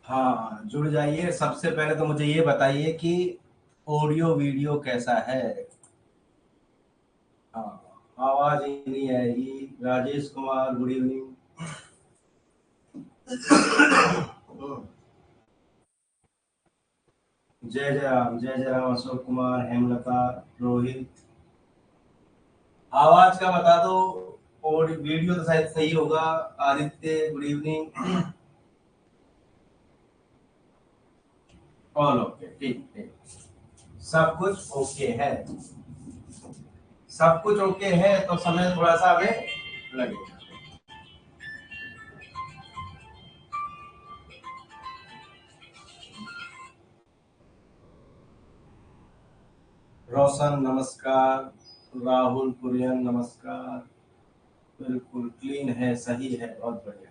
हाँ, जुड़ जाइए। सबसे पहले तो मुझे ये बताइए कि ऑडियो वीडियो कैसा है। हाँ, आवाज ही नहीं आएगी। Rajesh Kumar, good evening. जय जय राम, जय जय राम। अशोक कुमार, हेमलता, रोहित। आवाज का बता दो। और वीडियो तो शायद सही होगा। Aditya, good evening. All okay, ठीक ठीक। सब कुछ ओके है। सब कुछ ओके है तो समय थोड़ा सा हमें लगेगा। रोशन नमस्कार। राहुल कुरियन नमस्कार। बिल्कुल क्लीन है, सही है, बहुत बढ़िया।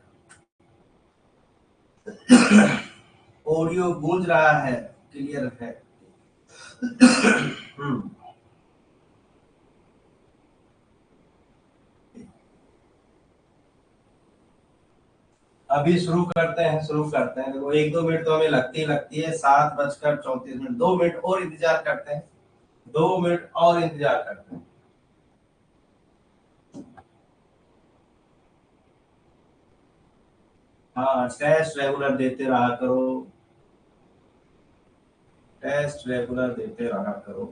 ऑडियो गूंज रहा है, क्लियर है। हम्म, अभी शुरू करते हैं, शुरू करते हैं। देखो, 1-2 मिनट तो हमें लगती है। 7:34 2 मिनट और इंतजार करते हैं। 2 मिनट और इंतजार करते हैं। हाँ, टेस्ट रेगुलर देते रहा करो। टेस्ट रेगुलर देते रहा करो।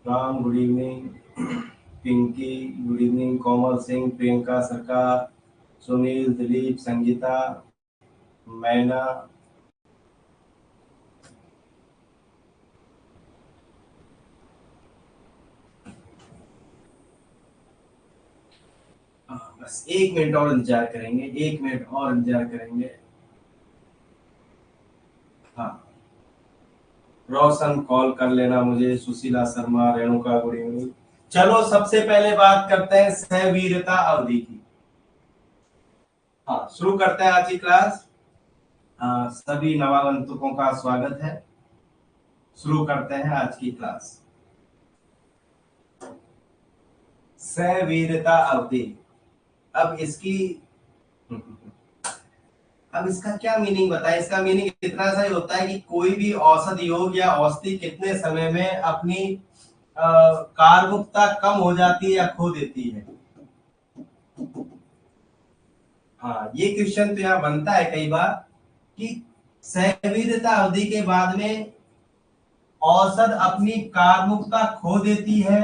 Ram, good evening. Pinky, good evening. Komal Singh, Priyanka Sarkar, Sunil, Dilip, Sangeeta, मैना। हाँ, बस 1 मिनट और इंतजार करेंगे, 1 मिनट और इंतजार करेंगे। हाँ, रोशन कॉल कर लेना मुझे। Sushila Sharma, Renuka, good evening. चलो, सबसे पहले बात करते हैं सहवीरता अवधि की। हाँ, शुरू करते हैं आज की क्लास। सभी नवागंतुकों का स्वागत है। शुरू करते हैं आज की क्लास। सहवीरता अवधि। अब इसकी अब इसका क्या मीनिंग बताएं। इसका मीनिंग इतना सा ही होता है कि कोई भी औषधि योग या औषधि कितने समय में अपनी कार्बुकता कम हो जाती है या खो देती है। हाँ, ये क्वेश्चन तो यहाँ बनता है कई बार कि सहवीरता अवधि के बाद में औषध अपनी कार्बुकता खो देती है।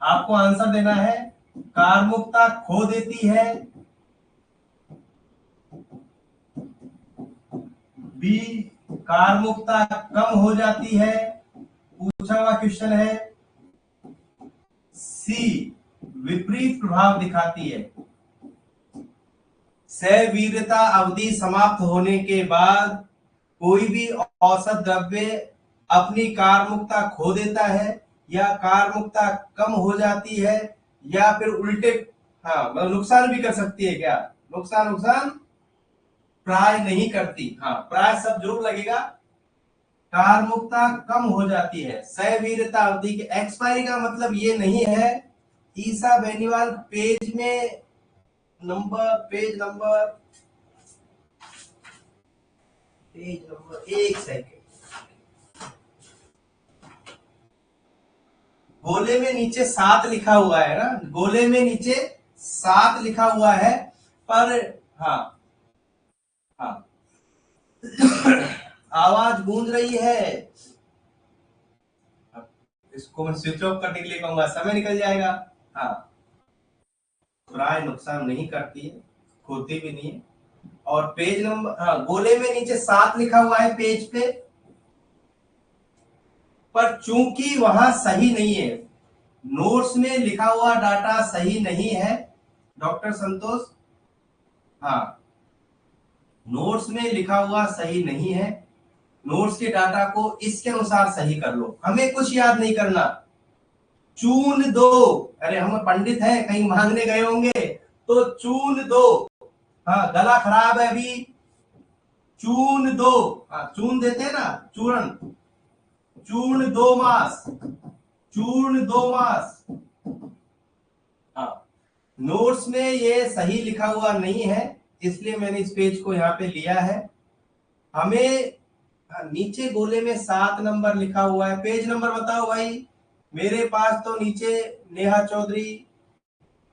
आपको आंसर देना है। कार्बुकता खो देती है। बी, कार्बुकता कम हो जाती है। पूछा हुआ क्वेश्चन है। सी, विपरीत प्रभाव दिखाती है। सहवीरता अवधि समाप्त होने के बाद कोई भी औसत द्रव्य अपनी कार्बुकता खो देता है या कार्बुकता कम हो जाती है या फिर उल्टे। हाँ, मतलब नुकसान भी कर सकती है क्या। नुकसान नुकसान प्राय नहीं करती। हाँ, प्राय सब जरूर लगेगा। कार्बुकता कम हो जाती है। सहवीरता अवधि के एक्सपायरी का मतलब ये नहीं है। Isa Beniwal, number page number 1 second. गोले में नीचे 7 लिखा हुआ है ना। गोले में नीचे 7 लिखा हुआ है। पर हाँ, हाँ, आवाज गूंज रही है। इसको मैं स्विच ऑफ करने के लिए कहूंगा, समय निकल जाएगा। हाँ, प्राय नुकसान नहीं करती है, खोती भी नहीं है। और पेज नंबर, हाँ, गोले में नीचे 7 लिखा हुआ है पेज पे। पर चूंकि वहां सही नहीं है, नोट्स में लिखा हुआ डाटा सही नहीं है डॉक्टर संतोष। हाँ, नोट्स में लिखा हुआ सही नहीं है। नोट्स के डाटा को इसके अनुसार सही कर लो। हमें कुछ याद नहीं करना। चून दो। अरे, हम पंडित हैं, कहीं मांगने गए होंगे तो चून दो। हाँ, गला खराब है अभी, चून दो। हाँ, चून देते हैं ना, चूर्ण। चूर्ण 2 मास, चूर्ण 2 मास। हाँ, नोट्स में ये सही लिखा हुआ नहीं है, इसलिए मैंने इस पेज को यहाँ पे लिया है। हमें नीचे गोले में 7 नंबर लिखा हुआ है, पेज नंबर बताओ भाई। मेरे पास तो नीचे नेहा चौधरी,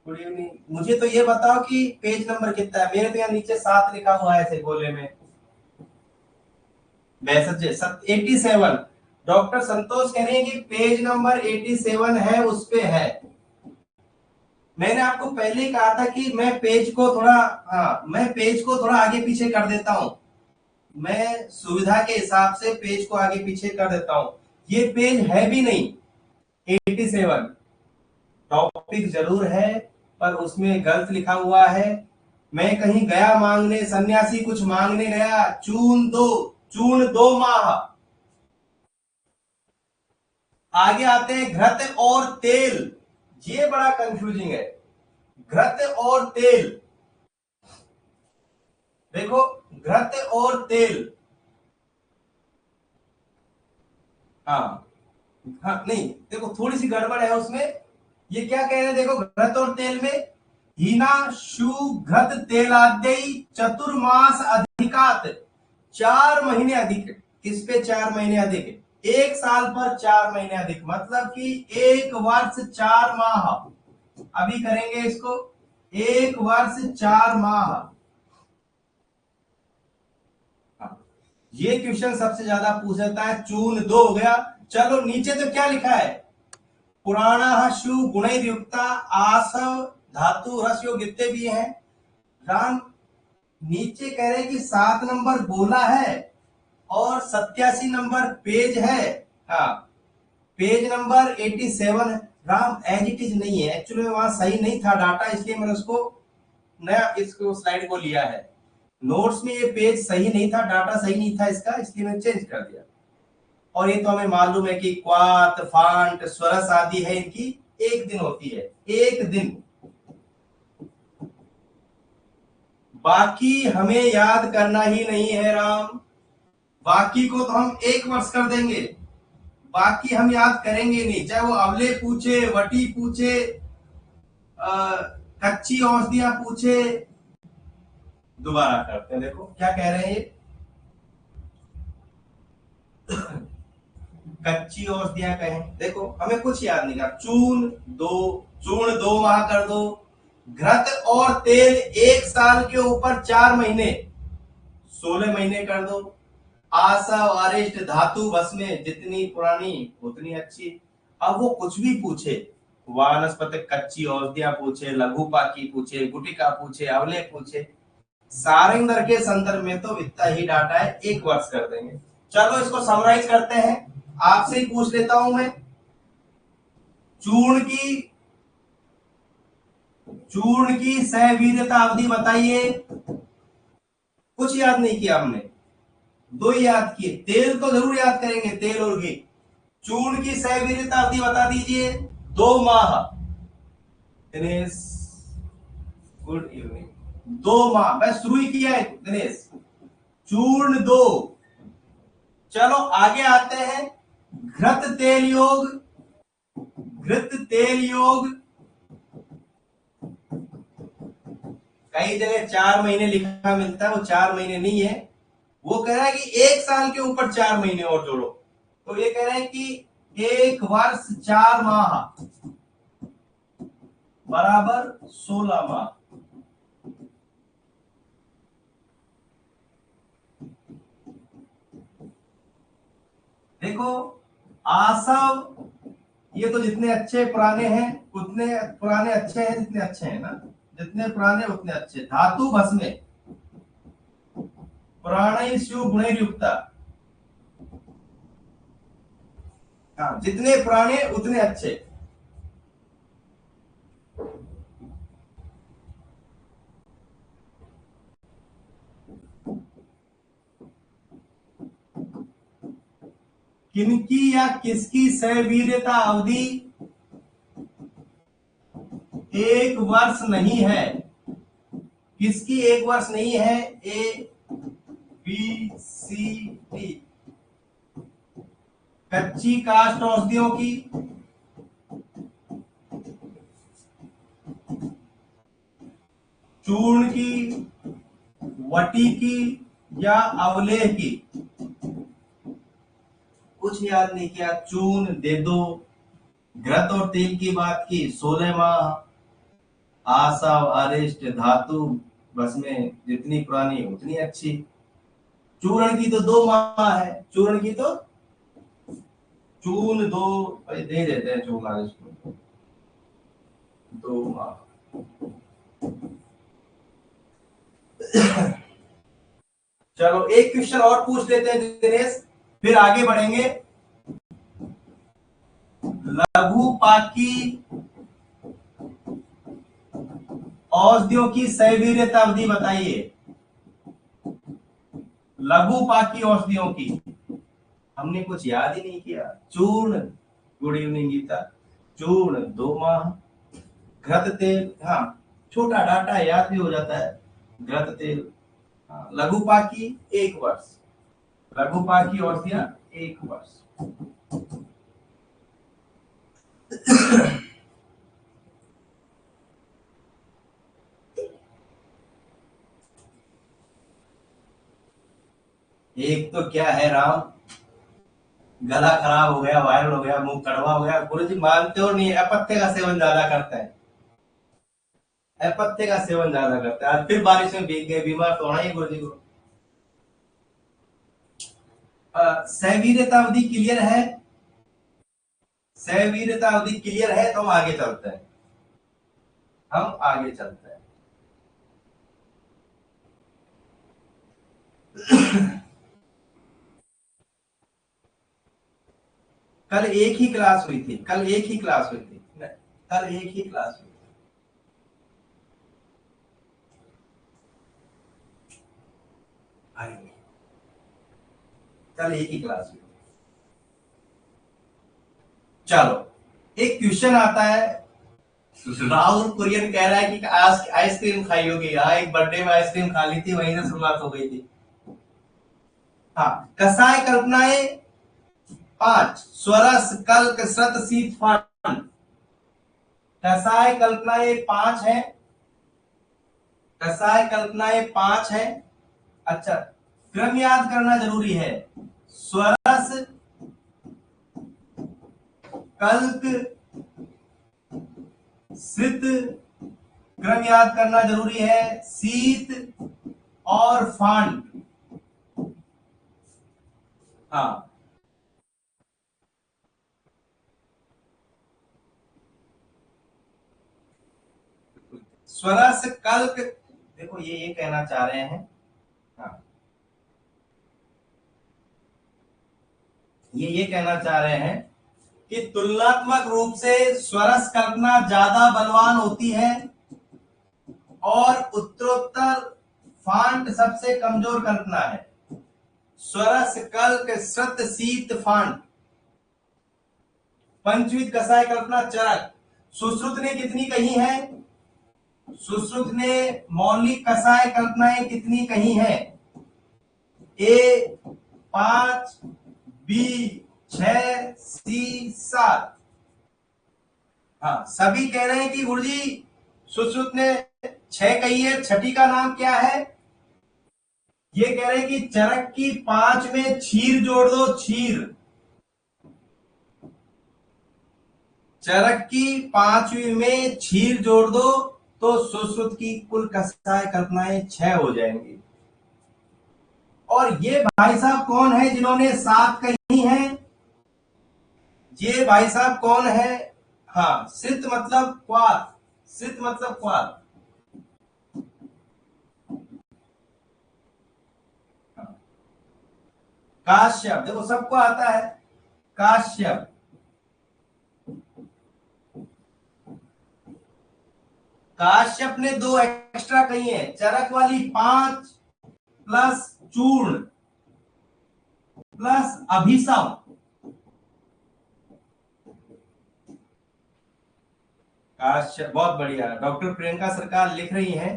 गुड इवनिंग। मुझे तो ये बताओ कि पेज नंबर कितना है। मेरे तो यहाँ नीचे 7 लिखा हुआ है ऐसे गोले में। 87। डॉक्टर संतोष कह रहे हैं कि पेज नंबर 87 है, उस पे है। मैंने आपको पहले ही कहा था कि मैं पेज को थोड़ा, मैं पेज को थोड़ा आगे पीछे कर देता हूं। मैं सुविधा के हिसाब से पेज को आगे पीछे कर देता हूं। ये पेज है भी नहीं 87, टॉपिक जरूर है पर उसमें गलत लिखा हुआ है। मैं कहीं गया मांगने, सन्यासी कुछ मांगने गया, चूर्ण 2 माह। आगे आते हैं घृत और तेल। ये बड़ा कंफ्यूजिंग है, घृत और तेल। देखो, घृत और तेल, हाँ नहीं, देखो थोड़ी सी गड़बड़ है उसमें। ये क्या कह रहे हैं, देखो घृत और तेल में हीना शु घृत तेलाद्ययी चतुर्मास अधिकात, 4 महीने अधिक। किस पे 4 महीने अधिक? 1 साल पर 4 महीने अधिक, मतलब कि 1 वर्ष 4 माह। अभी करेंगे इसको, 1 वर्ष 4 माह। ये क्वेश्चन सबसे ज्यादा पूछता है। चूर्ण 2 हो गया। चलो नीचे तो क्या लिखा है, पुराणा शु गुणयुक्ता आसव धातु रस योग जितने भी हैं। राम नीचे कह रहे हैं कि 7 नंबर बोला है और 87 नंबर पेज है। हाँ, page number 87 Ram as it is नहीं है, एक्चुअली वहां सही नहीं था डाटा, इसलिए मैंने उसको नया इसको स्लाइड को लिया है। नोट्स में ये पेज सही नहीं था, डाटा सही नहीं था इसका, इसलिए मैंने चेंज कर दिया। और ये तो हमें मालूम है कि क्वात फांट स्वरस आदि है, इनकी 1 दिन होती है, 1 दिन। बाकी हमें याद करना ही नहीं है राम, बाकी को तो हम 1 वर्ष कर देंगे, बाकी हम याद करेंगे नहीं। चाहे वो अवले पूछे, वटी पूछे, कच्ची औषधियां पूछे। दोबारा करते हैं, देखो क्या कह रहे हैं ये। कच्ची औषधियां कहें, देखो हमें कुछ याद नहीं कर। चूर्ण 2 माह कर दो। घृत और तेल 1 साल के ऊपर 4 महीने, 16 महीने कर दो। आशा वारिष्ठ धातु भस्मे, जितनी पुरानी उतनी अच्छी। अब वो कुछ भी पूछे, वानस्पतिक कच्ची औषधियां पूछे, लघुपाकी पूछे, गुटिका पूछे, अवले पूछे, सारंगधर के संदर्भ में तो इतना ही डाटा है, 1 वर्ष कर देंगे। चलो इसको समराइज करते हैं, आपसे ही पूछ लेता हूं मैं। चूर्ण की सहवीर्यता अवधि बताइए। कुछ याद नहीं किया हमने, 2 ही याद किए। तेल तो जरूर याद करेंगे, तेल और घी। चूर्ण की सहवीर्यता अवधि बता दीजिए। 2 माह। Dinesh good evening. 2 माह मैं शुरू ही किया है दिनेश। चूर्ण 2। चलो आगे आते हैं, घृत तेल योग। घृत तेल योग कई जगह 4 महीने लिखा मिलता है, वो 4 महीने नहीं है। वो कह रहा है कि 1 साल के ऊपर 4 महीने और जोड़ो, तो ये कह रहे हैं कि 1 वर्ष 4 माह बराबर 16 माह। देखो आसव, ये तो जितने अच्छे पुराने हैं उतने पुराने अच्छे हैं, जितने अच्छे हैं ना, जितने पुराने उतने अच्छे। धातु भस्मे, पुराण शिव गुणयुक्ता, हाँ जितने पुराने उतने अच्छे। किनकी या किसकी सहवीर्यता अवधि 1 वर्ष नहीं है? किसकी 1 वर्ष नहीं है? A B C D. कच्ची काष्ठ औषधियों की, चूर्ण की, वटी की या अवलेह की? कुछ याद नहीं किया, चूर्ण दे दो, घृत और तेल की बात की 16 माह, आशा अरिष्ट धातु बस में जितनी पुरानी उतनी अच्छी। चूर्ण की तो 2 माह है, चूर्ण की तो चूर्ण 2 दे देते हैं, चूर्ण अरिष्ट को 2 माह। चलो एक क्वेश्चन और पूछ लेते हैं दिनेश, फिर आगे बढ़ेंगे। लघु पाकी औषधियों की सैवीर्यता अवधि बताइए। लघु पाकी औषधियों की, हमने कुछ याद ही नहीं किया। चूर्ण, गुड इवनिंग गीता, चूर्ण 2 माह, घृत तेल, हाँ छोटा डाटा याद भी हो जाता है, घृत तेल। हाँ, लघु पाकी 1 वर्ष, लघु पाकी औषधियां 1 वर्ष। एक तो क्या है राम, गला खराब हो गया, वायरल हो गया, मुंह कड़वा हो गया, गुरु जी मानते हो नहीं, अपत्य का सेवन ज्यादा करता है, अपत्य का सेवन ज्यादा करता है। आज फिर बारिश में भीग गए, बीमार तो होना ही गुरु जी को। सैवीर्यता अवधि क्लियर है? सैवीर्यता अवधि क्लियर है तो हम आगे चलते हैं, हम आगे चलते हैं। कल एक ही क्लास हुई थी, कल एक ही क्लास हुई थी, कल एक ही क्लास हुई थी। अरे कल एक ही क्लास हुई थी। चलो एक क्वेश्चन आता है, राहुल कुरियन कह रहा है कि आज आइसक्रीम खाई होगी। हाँ, एक बर्थडे में आइसक्रीम खा ली थी, वहीं से शुरुआत हो गई थी। हाँ, कसाय कल्पनाएं 5, स्वरस कल्क सत शीत फान। कसाय कल्पनाएं 5 है, कसाय कल्पनाएं 5 है। अच्छा, क्रम याद करना जरूरी है। स्वरस कल्क सित, क्रम याद करना जरूरी है, शीत और फांड। हाँ, स्वरस कल्क, देखो ये कहना चाह रहे हैं। हाँ, ये कहना चाह रहे हैं कि तुलनात्मक रूप से स्वरस कल्पना ज्यादा बलवान होती है और उत्तरोत्तर फांट सबसे कमजोर कल्पना है। स्वरस कल्क सत शीत फांट। पंचविध कसाय कल्पना चरक। सुश्रुत ने कितनी कही है? सुश्रुत ने मौलिक कसाय कल्पनाएं कितनी कही है? ए 5, बी 6, सी 7। हाँ, सभी कह रहे हैं कि गुरुजी सुश्रुत ने 6 कही है, छठी का नाम क्या है? ये कह रहे हैं कि चरक की 5 में छीर जोड़ दो, छीर। चरक की 5वीं में छीर जोड़ दो तो सुश्रुत की कुल कसाय कल्पनाएं 6 हो जाएंगी। और ये भाई साहब कौन है जिन्होंने 7 कही है? ये भाई साहब कौन है? हाँ, सित मतलब क्वात, सित मतलब क्वात। काश्यप, देखो सबको आता है, काश्यप। काश्यप ने 2 एक्स्ट्रा कही है, चरक वाली 5 प्लस चूर्ण प्लस अभिसव। काश्यप, बहुत बढ़िया। डॉक्टर प्रियंका सरकार लिख रही हैं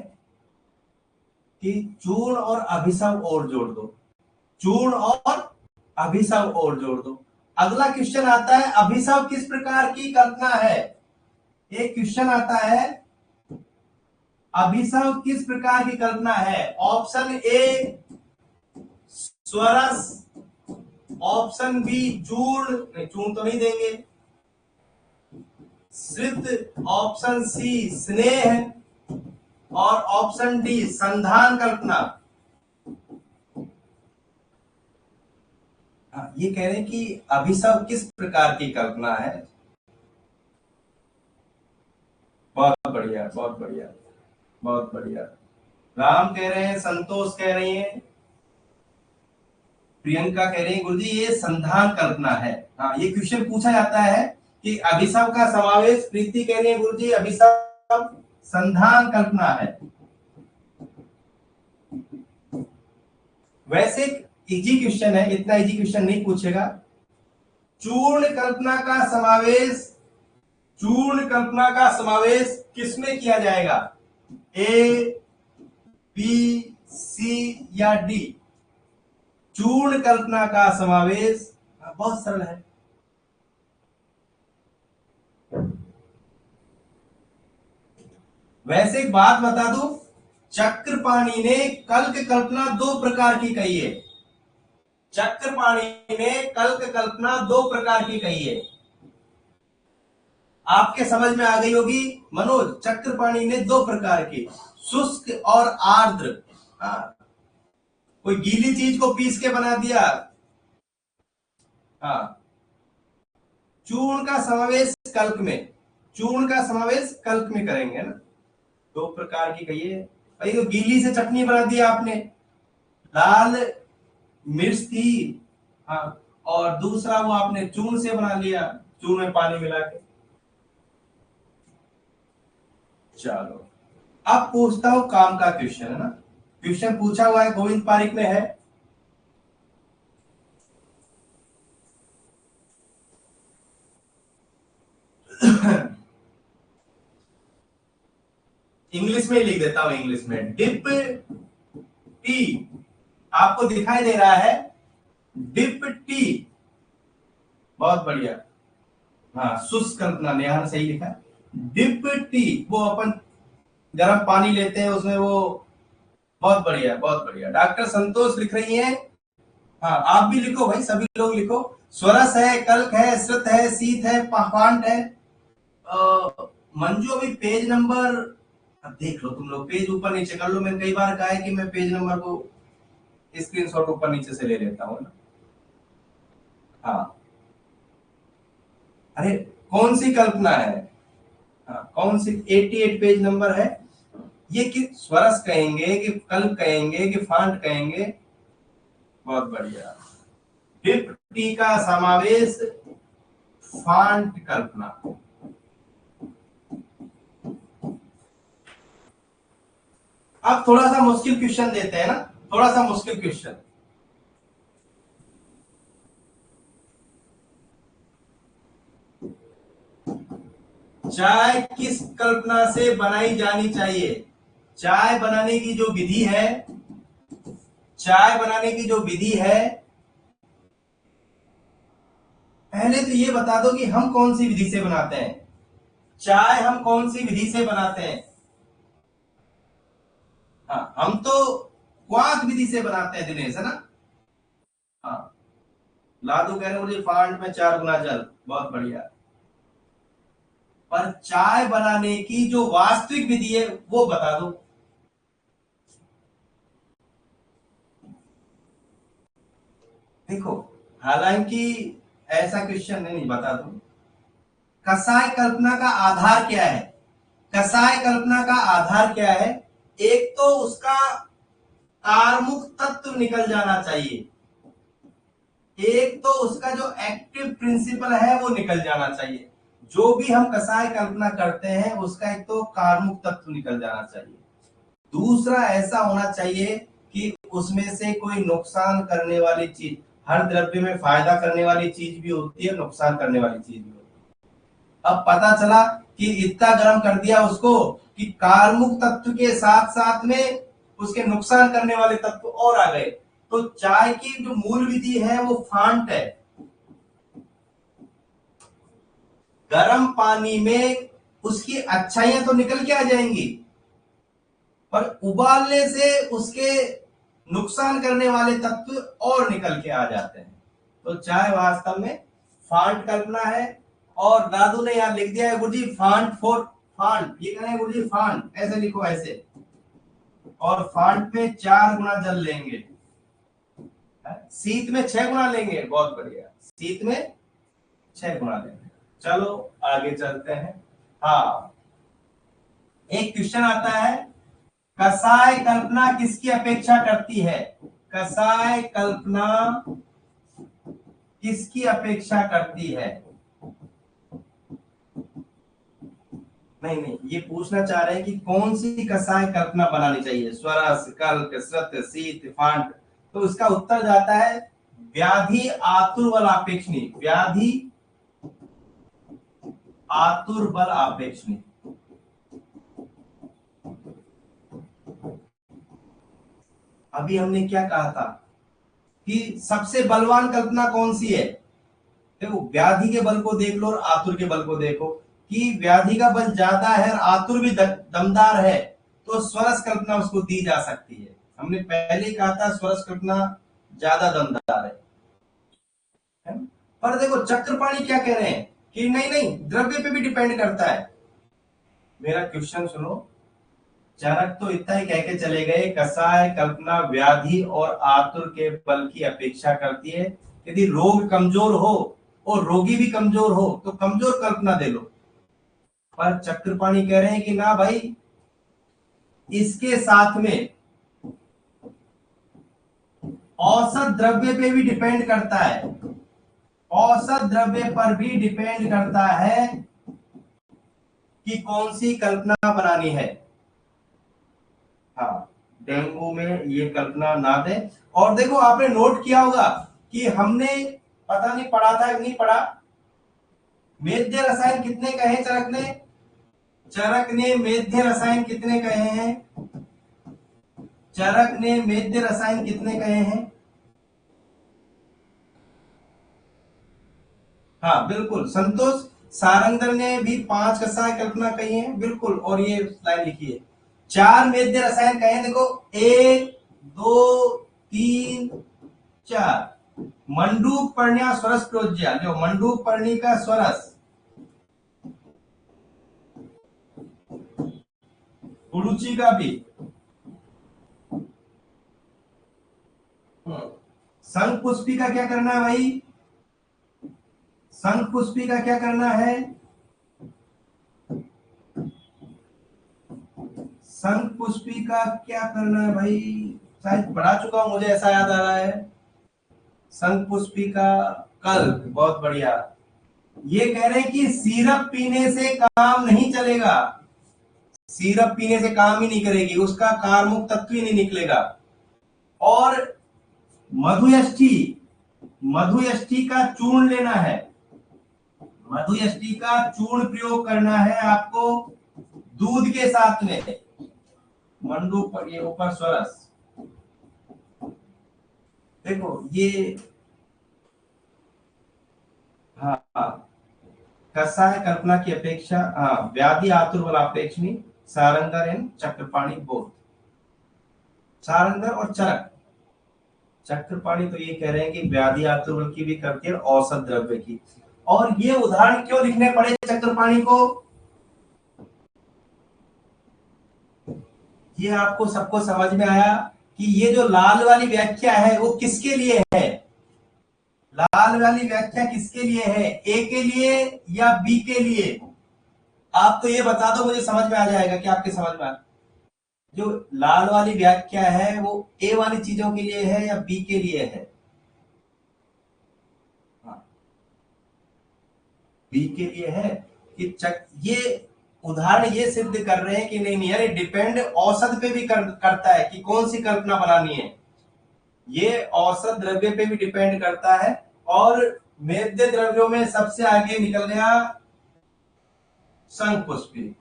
कि चूर्ण और अभिसव और जोड़ दो, चूर्ण और अभिसव और जोड़ दो। अगला क्वेश्चन आता है, अभिशव किस प्रकार की कल्पना है। एक क्वेश्चन आता है, अभिशव किस प्रकार की कल्पना है। Option A Swaras, option B चूर्ण, चूर्ण तो नहीं देंगे, श्रित, ऑप्शन सी स्नेह और ऑप्शन डी संधान कल्पना। ये कह रहे हैं कि अभिशव किस प्रकार की कल्पना है। बहुत बढ़िया, बहुत बढ़िया, बहुत बढ़िया। राम कह रहे हैं, संतोष कह रही हैं, प्रियंका कह रही है गुरुजी ये संधान कल्पना है। हाँ, ये क्वेश्चन पूछा जाता है कि अभिशव का समावेश, प्रीति कह रही है गुरुजी अभिशव संधान कल्पना है। वैसे इजी क्वेश्चन है, इतना इजी क्वेश्चन नहीं पूछेगा। चूर्ण कल्पना का समावेश, चूर्ण कल्पना का समावेश किसमें किया जाएगा, ए, बी, सी या डी। चूर्ण कल्पना का समावेश बहुत सरल है। वैसे एक बात बता दूं, चक्रपाणी ने कल्क कल्पना दो प्रकार की कही है। चक्रपाणी ने कल्क कल्पना दो प्रकार की कही है। आपके समझ में आ गई होगी मनोज, चक्रपाणी ने दो प्रकार की, शुष्क और आर्द्र। कोई गीली चीज को पीस के बना दिया। हाँ, चूर्ण का समावेश कल्क में, चूर्ण का समावेश कल्क में करेंगे ना। दो प्रकार की कहिए भाई, तो गीली से चटनी बना दी आपने, लाल मिर्च थी, हाँ, और दूसरा वो आपने चूर्ण से बना लिया, चूर्ण में पानी मिला के। चलो अब पूछता हूं काम का क्वेश्चन, है ना। क्वेश्चन पूछा हुआ है, गोविंद पारिक ने है। इंग्लिश में ही लिख देता हूं, इंग्लिश में। डिप टी, आपको दिखाई दे रहा है, डिप टी, बहुत बढ़िया। हाँ, शुष्क कल्पना, नेहा ने सही लिखा। डिप टी, वो अपन गर्म पानी लेते हैं उसमें वो, बहुत बढ़िया, बहुत बढ़िया। डॉक्टर संतोष लिख रही हैं। हाँ, आप भी लिखो भाई, सभी लोग लिखो। स्वरस है, कल्क है, श्रुत है, शीत है, पाखंड है। मंजू अभी पेज नंबर, अब देख लो तुम लोग, पेज ऊपर नीचे कर लो। मैंने कई बार कहा है कि मैं पेज नंबर को स्क्रीनशॉट ऊपर नीचे से ले लेता हूँ ना। हाँ, अरे कौन सी कल्पना है, हाँ, कौन सी, 88 पेज नंबर है ये। कि स्वरस कहेंगे कि कल्क कहेंगे कि फांट कहेंगे। बहुत बढ़िया। डिप टी का समावेश फांट कल्पना। अब थोड़ा सा मुश्किल क्वेश्चन देते हैं ना, थोड़ा सा मुश्किल क्वेश्चन। चाय किस कल्पना से बनाई जानी चाहिए। चाय बनाने की जो विधि है, चाय बनाने की जो विधि है, पहले तो ये बता दो कि हम कौन सी विधि से बनाते हैं। चाय हम कौन सी विधि से बनाते हैं। हाँ, हम तो क्वाथ विधि से बनाते हैं दिनेश, है ना। हाँ, लादू कह रहे मुझे फांड में 4 गुना जल, बहुत बढ़िया। पर चाय बनाने की जो वास्तविक विधि है वो बता दो। देखो, हालांकि ऐसा क्वेश्चन नहीं, बता दो। कसाय कल्पना का आधार क्या है। कसाय कल्पना का आधार क्या है। एक तो उसका कारमुक तत्व निकल जाना चाहिए, एक तो उसका जो एक्टिव प्रिंसिपल है वो निकल जाना चाहिए। जो भी हम कसाय कल्पना करते हैं उसका एक तो कारमुक तत्व निकल जाना चाहिए। दूसरा ऐसा होना चाहिए कि उसमें से कोई नुकसान करने वाली चीज, हर द्रव्य में फायदा करने वाली चीज भी होती है, नुकसान करने वाली चीज भी होती है। अब पता चला कि इतना गर्म कर दिया उसको कि कारमुक तत्व के साथ साथ में उसके नुकसान करने वाले तत्व और आ गए। तो चाय की जो मूल विधि है वो फांट है। गर्म पानी में उसकी अच्छाइयां तो निकल के आ जाएंगी, पर उबालने से उसके नुकसान करने वाले तत्व और निकल के आ जाते हैं। तो चाय वास्तव में फांट कल्पना है। और दादू ने यहां लिख दिया है गुरुजी फांट फॉर फांट, ये कह रहे हैं गुरुजी फांट ऐसे लिखो ऐसे, और फांट पे 4 गुना जल लेंगे, शीत में 6 गुना लेंगे। बहुत बढ़िया, शीत में 6 गुना लेंगे। चलो आगे चलते हैं। हाँ, एक क्वेश्चन आता है, कसाय कल्पना किसकी अपेक्षा करती है? कसाय कल्पना किसकी अपेक्षा करती है? नहीं नहीं, ये पूछना चाह रहे हैं कि कौन सी कसाय कल्पना बनानी चाहिए, स्वरस, कल्प, श्रुत, शीत, फांट। तो इसका उत्तर जाता है व्याधि आतुर बल अपेक्षणी। व्याधि आतुर बल अपेक्षणी। अभी हमने क्या कहा था कि सबसे बलवान कल्पना कौन सी है? देखो, व्याधि के बल को देख लो और आतुर के बल को देखो, कि व्याधि का बल ज्यादा है और आतुर भी दमदार है, तो स्वरस कल्पना उसको दी जा सकती है। हमने पहले ही कहा था स्वरस कल्पना ज्यादा दमदार है? पर देखो चक्रपाणी क्या कह रहे हैं कि नहीं नहीं, द्रव्य पे भी डिपेंड करता है। मेरा क्वेश्चन सुनो, चरक तो इतना ही कह के चले गए, कसाय कल्पना व्याधि और आतुर के बल की अपेक्षा करती है। यदि रोग कमजोर हो और रोगी भी कमजोर हो तो कमजोर कल्पना दे लो। पर चक्रपाणी कह रहे हैं कि ना भाई, इसके साथ में औसत द्रव्य पे भी डिपेंड करता है। औसत द्रव्य पर भी डिपेंड करता है कि कौन सी कल्पना बनानी है। हाँ, डेंगू में ये कल्पना ना दे। और देखो, आपने नोट किया होगा कि हमने, पता नहीं पढ़ा था कि नहीं पढ़ा, मेद्य रसायन कितने कहे चरक ने? चरक ने मेद्य रसायन कितने कहे हैं? चरक ने मेद्य रसायन कितने कहे हैं? हाँ बिल्कुल, संतोष सारंगर ने भी 5 कसाय कल्पना कही है, बिल्कुल। और ये लाइन लिखी है, 4 मेद्य रसायन कहे, देखो 1 2 3 4। मंडूक पर्णिया स्वरस प्रोज्या, जो मंडूक पर्णी का स्वरस, गुरुचि का भी, संघ पुष्पी का क्या करना है भाई? संघ पुष्पी का क्या करना है? संघ पुष्पी का क्या करना है भाई? शायद पढ़ा चुका हूं, मुझे ऐसा याद आ रहा है। संघ पुष्पी का कल्प, बहुत बढ़िया। ये कह रहे हैं कि सिरप पीने से काम नहीं चलेगा। सिरप पीने से काम ही नहीं करेगी, उसका कार्मुक तत्व ही नहीं निकलेगा। और मधुयष्टि, मधुयष्टि का चूर्ण लेना है। मधुयष्टि का चूर्ण प्रयोग करना है आपको दूध के साथ में। मंडू पर ये ऊपर स्वरस, देखो ये, हाँ हाँ, कसाय कल्पना की अपेक्षा, हाँ, व्याधि आतुर बल अपेक्षणी, सारंगर एंड चक्रपाणी बोथ। सारंगर और चरक, चक्रपाणी तो ये कह रहे हैं कि व्याधि आतुर बल की भी करती है और औसत द्रव्य की। और ये उदाहरण क्यों लिखने पड़े चक्रपाणी को? ये आपको सबको समझ में आया कि ये जो लाल वाली व्याख्या है वो किसके लिए है? लाल वाली व्याख्या किसके लिए है, ए के लिए या बी के लिए? आप तो ये बता दो, मुझे समझ में आ जाएगा कि आपके समझ में आ। जो लाल वाली व्याख्या है वो ए वाली चीजों के लिए है या बी के लिए है? हाँ, बी के लिए है। कि ये उदाहरण ये सिद्ध कर रहे हैं कि नहीं नहीं, अरे डिपेंड औसत पे भी करता है कि कौन सी कल्पना बनानी है। ये औसत द्रव्य पे भी डिपेंड करता है। और मेद्य द्रव्यों में सबसे आगे निकल गया शंख पुष्पी,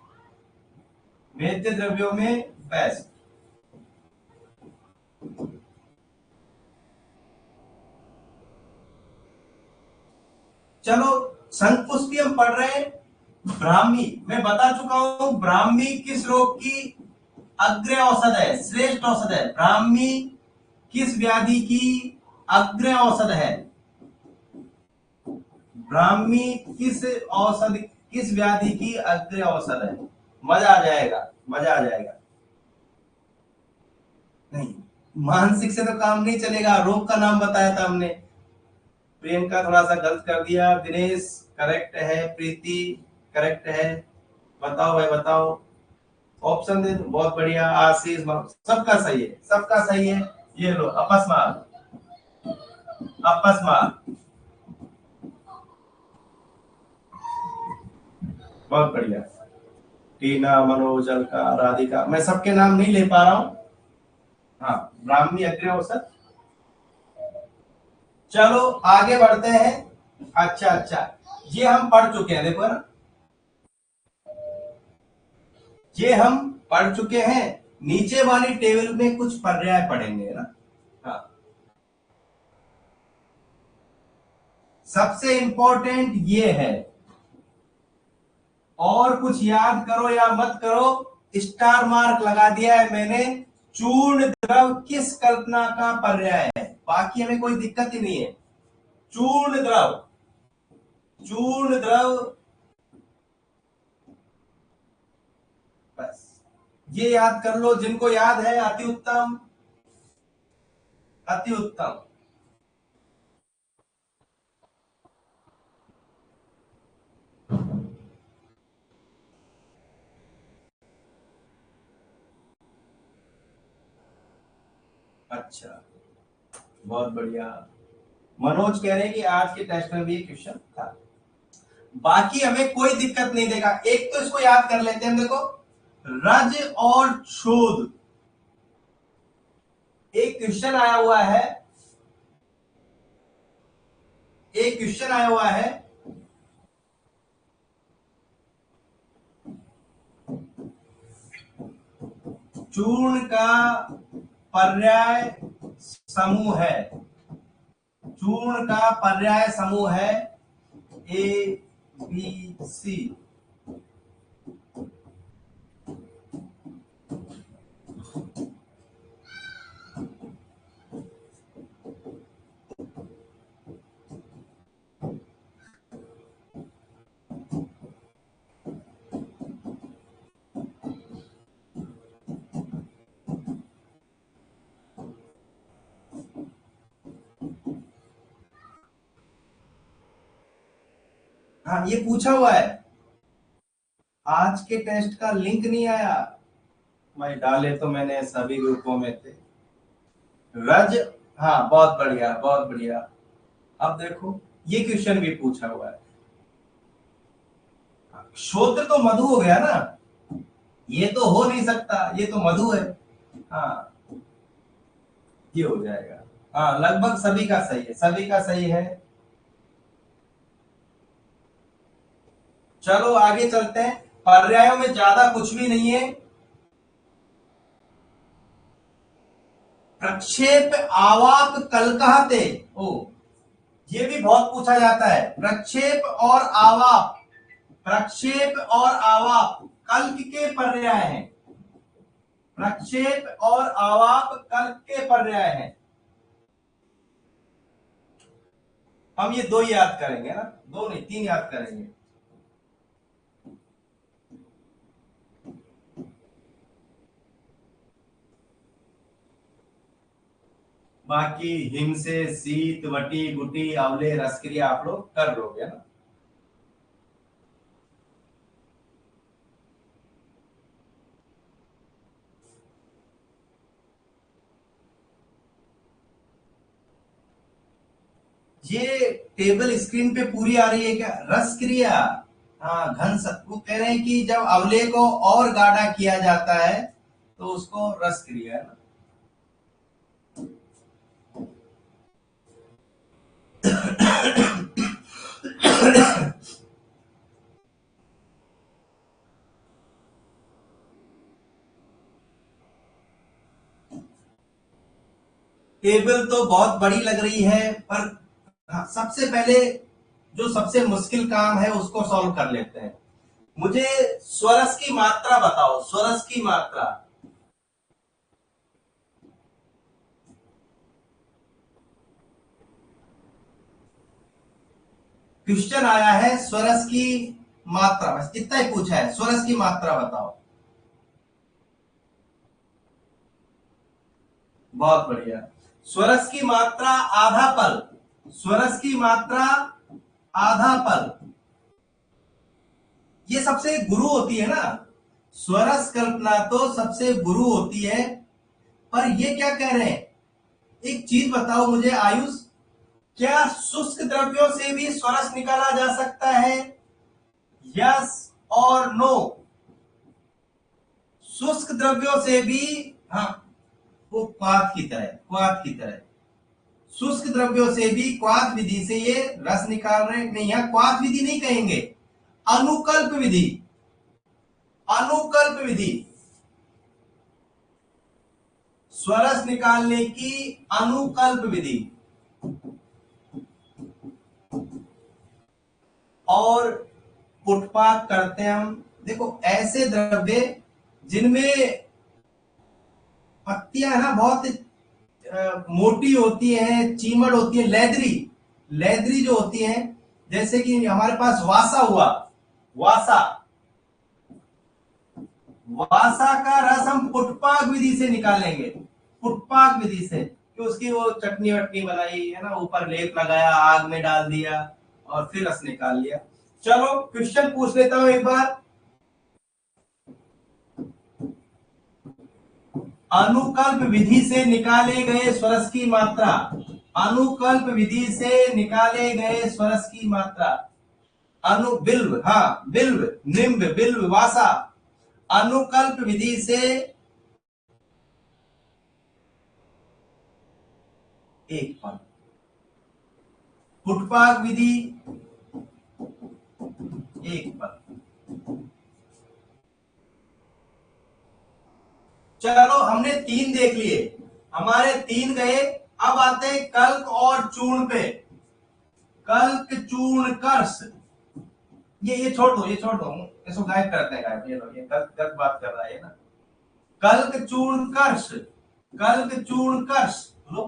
मेद्य द्रव्यों में बेस्ट। चलो शंखपुष्पी हम पढ़ रहे हैं। ब्राह्मी मैं बता चुका हूं, ब्राह्मी किस रोग की अग्र औषध है, श्रेष्ठ औषध है। ब्राह्मी किस व्याधि की अग्र औषध है? ब्राह्मी किस व्याधि की अग्र औषध है? मजा आ जाएगा, मजा आ जाएगा। नहीं, मानसिक से तो काम नहीं चलेगा, रोग का नाम बताया था हमने। प्रियंका थोड़ा सा गलत कर दिया, दिनेश करेक्ट है, प्रीति करेक्ट है। बताओ भाई बताओ, ऑप्शन दे दो, बहुत बढ़िया। आशीष, सबका सही है, सबका सही है। ये लो अपस्मार, अपस्मार, बहुत बढ़िया। टीना, मनोज, अलका, राधिका, मैं सबके नाम नहीं ले पा रहा हूं। हाँ, ब्राह्मी अग्नि औसत। चलो आगे बढ़ते हैं। अच्छा अच्छा, ये हम पढ़ चुके हैं, देखो ना, ये हम पढ़ चुके हैं। नीचे वाली टेबल में कुछ पर्याय पढ़ेंगे ना। हाँ, सबसे इंपॉर्टेंट ये है, और कुछ याद करो या मत करो, स्टार मार्क लगा दिया है मैंने। चूर्ण द्रव किस कल्पना का पर्याय है? बाकी हमें कोई दिक्कत ही नहीं है। चूर्ण द्रव, चूर्ण द्रव, बस ये याद कर लो, जिनको याद है अति उत्तम, अति उत्तम। अच्छा, बहुत बढ़िया। मनोज कह रहे हैं कि आज के टेस्ट में भी ये क्वेश्चन था। बाकी हमें कोई दिक्कत नहीं देगा, एक तो इसको याद कर लेते हैं। देखो, रज और शोध, एक क्वेश्चन आया हुआ है, एक क्वेश्चन आया हुआ है, चूर्ण का पर्याय समूह है, चूर्ण का पर्याय समूह है ए बी सी। हाँ, ये पूछा हुआ है। आज के टेस्ट का लिंक नहीं आया, मैं डाले तो मैंने सभी ग्रुपों में थे। रज, हाँ बहुत बढ़िया, बहुत बढ़िया। अब देखो, ये क्वेश्चन भी पूछा हुआ है। शोध तो मधु हो गया ना, ये तो हो नहीं सकता, ये तो मधु है। हाँ, ये हो जाएगा। हाँ, लगभग सभी का सही है, सभी का सही है। चलो आगे चलते हैं। पर्यायों में ज्यादा कुछ भी नहीं है। प्रक्षेप आवाप कल कहते। ओ, ये भी बहुत पूछा जाता है। प्रक्षेप और आवाप, प्रक्षेप और आवाप कल्क के पर्याय हैं। प्रक्षेप और आवाप कल्क के पर्याय हैं। हम ये दो याद करेंगे ना, दो नहीं तीन याद करेंगे। बाकी हिम से शीत, वटी, गुटी, अवले, रसक्रिया आप लोग कर लोगे ना। ये टेबल स्क्रीन पे पूरी आ रही है क्या? रस क्रिया, हाँ घन वो कह रहे हैं कि जब अवले को और गाढ़ा किया जाता है तो उसको रस क्रिया है ना। टेबल तो बहुत बड़ी लग रही है, पर हाँ, सबसे पहले जो सबसे मुश्किल काम है उसको सॉल्व कर लेते हैं। मुझे स्वरस की मात्रा बताओ, स्वरस की मात्रा। क्वेश्चन आया है स्वरस की मात्रा, बस इतना ही पूछा है, स्वरस की मात्रा बताओ। बहुत बढ़िया। स्वरस की मात्रा आधा पल, स्वरस की मात्रा आधा पल, ये सबसे गुरु होती है ना। स्वरस कल्पना तो सबसे गुरु होती है, पर ये क्या कह रहे हैं, एक चीज बताओ मुझे आयुष, क्या शुष्क द्रव्यों से भी स्वरस निकाला जा सकता है? यस और नो? शुष्क द्रव्यों से भी, हाँ, वो क्वाथ की तरह, क्वाथ की तरह शुष्क द्रव्यों से भी क्वाथ विधि से ये रस निकाल रहे हैं। नहीं, यहां क्वाथ विधि नहीं कहेंगे, अनुकल्प विधि, अनुकल्प विधि, स्वरस निकालने की अनुकल्प विधि। और पुटपाक करते हैं हम, देखो ऐसे द्रव्य जिनमें पत्तियां है ना बहुत मोटी होती है, चीमड़ होती है, लेदरी, लेदरी जो होती है, जैसे कि हमारे पास वासा हुआ, वासा, वासा का रस हम पुटपाक विधि से निकालेंगे, पुटपाक विधि से, कि उसकी वो चटनी वटनी बनाई है ना, ऊपर लेप लगाया, आग में डाल दिया और फिर रस निकाल लिया। चलो क्वेश्चन पूछ लेता हूं एक बार। अनुकल्प विधि से निकाले गए स्वरस की मात्रा, अनुकल्प विधि से निकाले गए स्वरस की मात्रा, अनु बिल्व, हाँ बिल्व, निम्ब, बिल्व, वासा, अनुकल्प विधि से एक पल, पुटपाक विधि एक पल। चलो हमने तीन देख लिए, हमारे तीन गए, अब आते हैं कल्क और चूर्ण पे। कल्क चूर्ण कर्ष, ये छोड़ दो, ये छोड़ दो, इसको गायब करते हैं, गायब, ये लो, ये गलत गलत बात कर रहा है ना। कल्क चूर्ण कर्ष, कल्क चूर्ण कर्ष लो,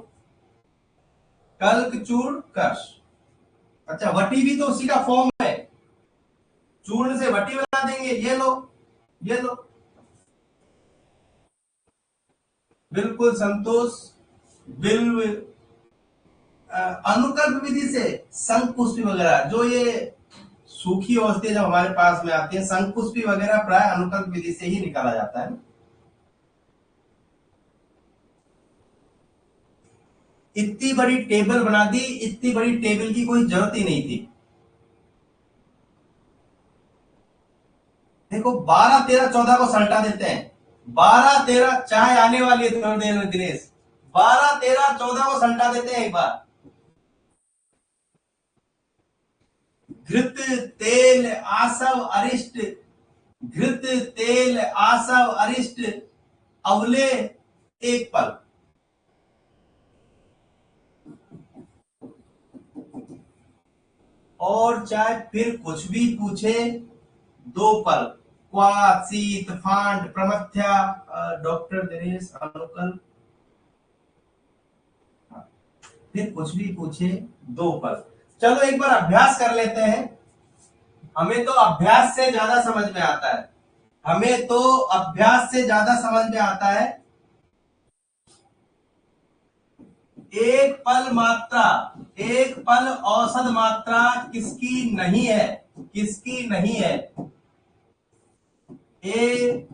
कल्क चूर्ण कर्ष। अच्छा, वटी भी तो उसी का फॉर्म है, चूर्ण से वटी बना देंगे, ये लो, ये लो, बिल्कुल संतोष, बिल्व, अनुकल्प विधि से शंखपुष्पी वगैरह, जो ये सूखी औषधि जब हमारे पास में आती है, शंखपुष्पी वगैरह प्राय अनुकल्प विधि से ही निकाला जाता है। इतनी बड़ी टेबल बना दी, इतनी बड़ी टेबल की कोई जरूरत ही नहीं थी। देखो 12 13 14 को सल्टा देते हैं, 12 13, चाय आने वाली है थोड़ी देर में दिनेश, 12 13 14 को सल्टा देते हैं एक बार। घृत, तेल, आसव, अरिष्ट, घृत, तेल, आसव, अरिष्ट, अवले, एक पल। और चाहे फिर कुछ भी पूछे, दो पल, क्वाथ, शीत, फांड, प्रमथ्या, डॉक्टर दिनेश अनुकल, फिर कुछ भी पूछे, दो पल। चलो एक बार अभ्यास कर लेते हैं, हमें तो अभ्यास से ज्यादा समझ में आता है, हमें तो अभ्यास से ज्यादा समझ में आता है। एक पल मात्रा, एक पल औसत मात्रा किसकी नहीं है, किसकी नहीं है? ए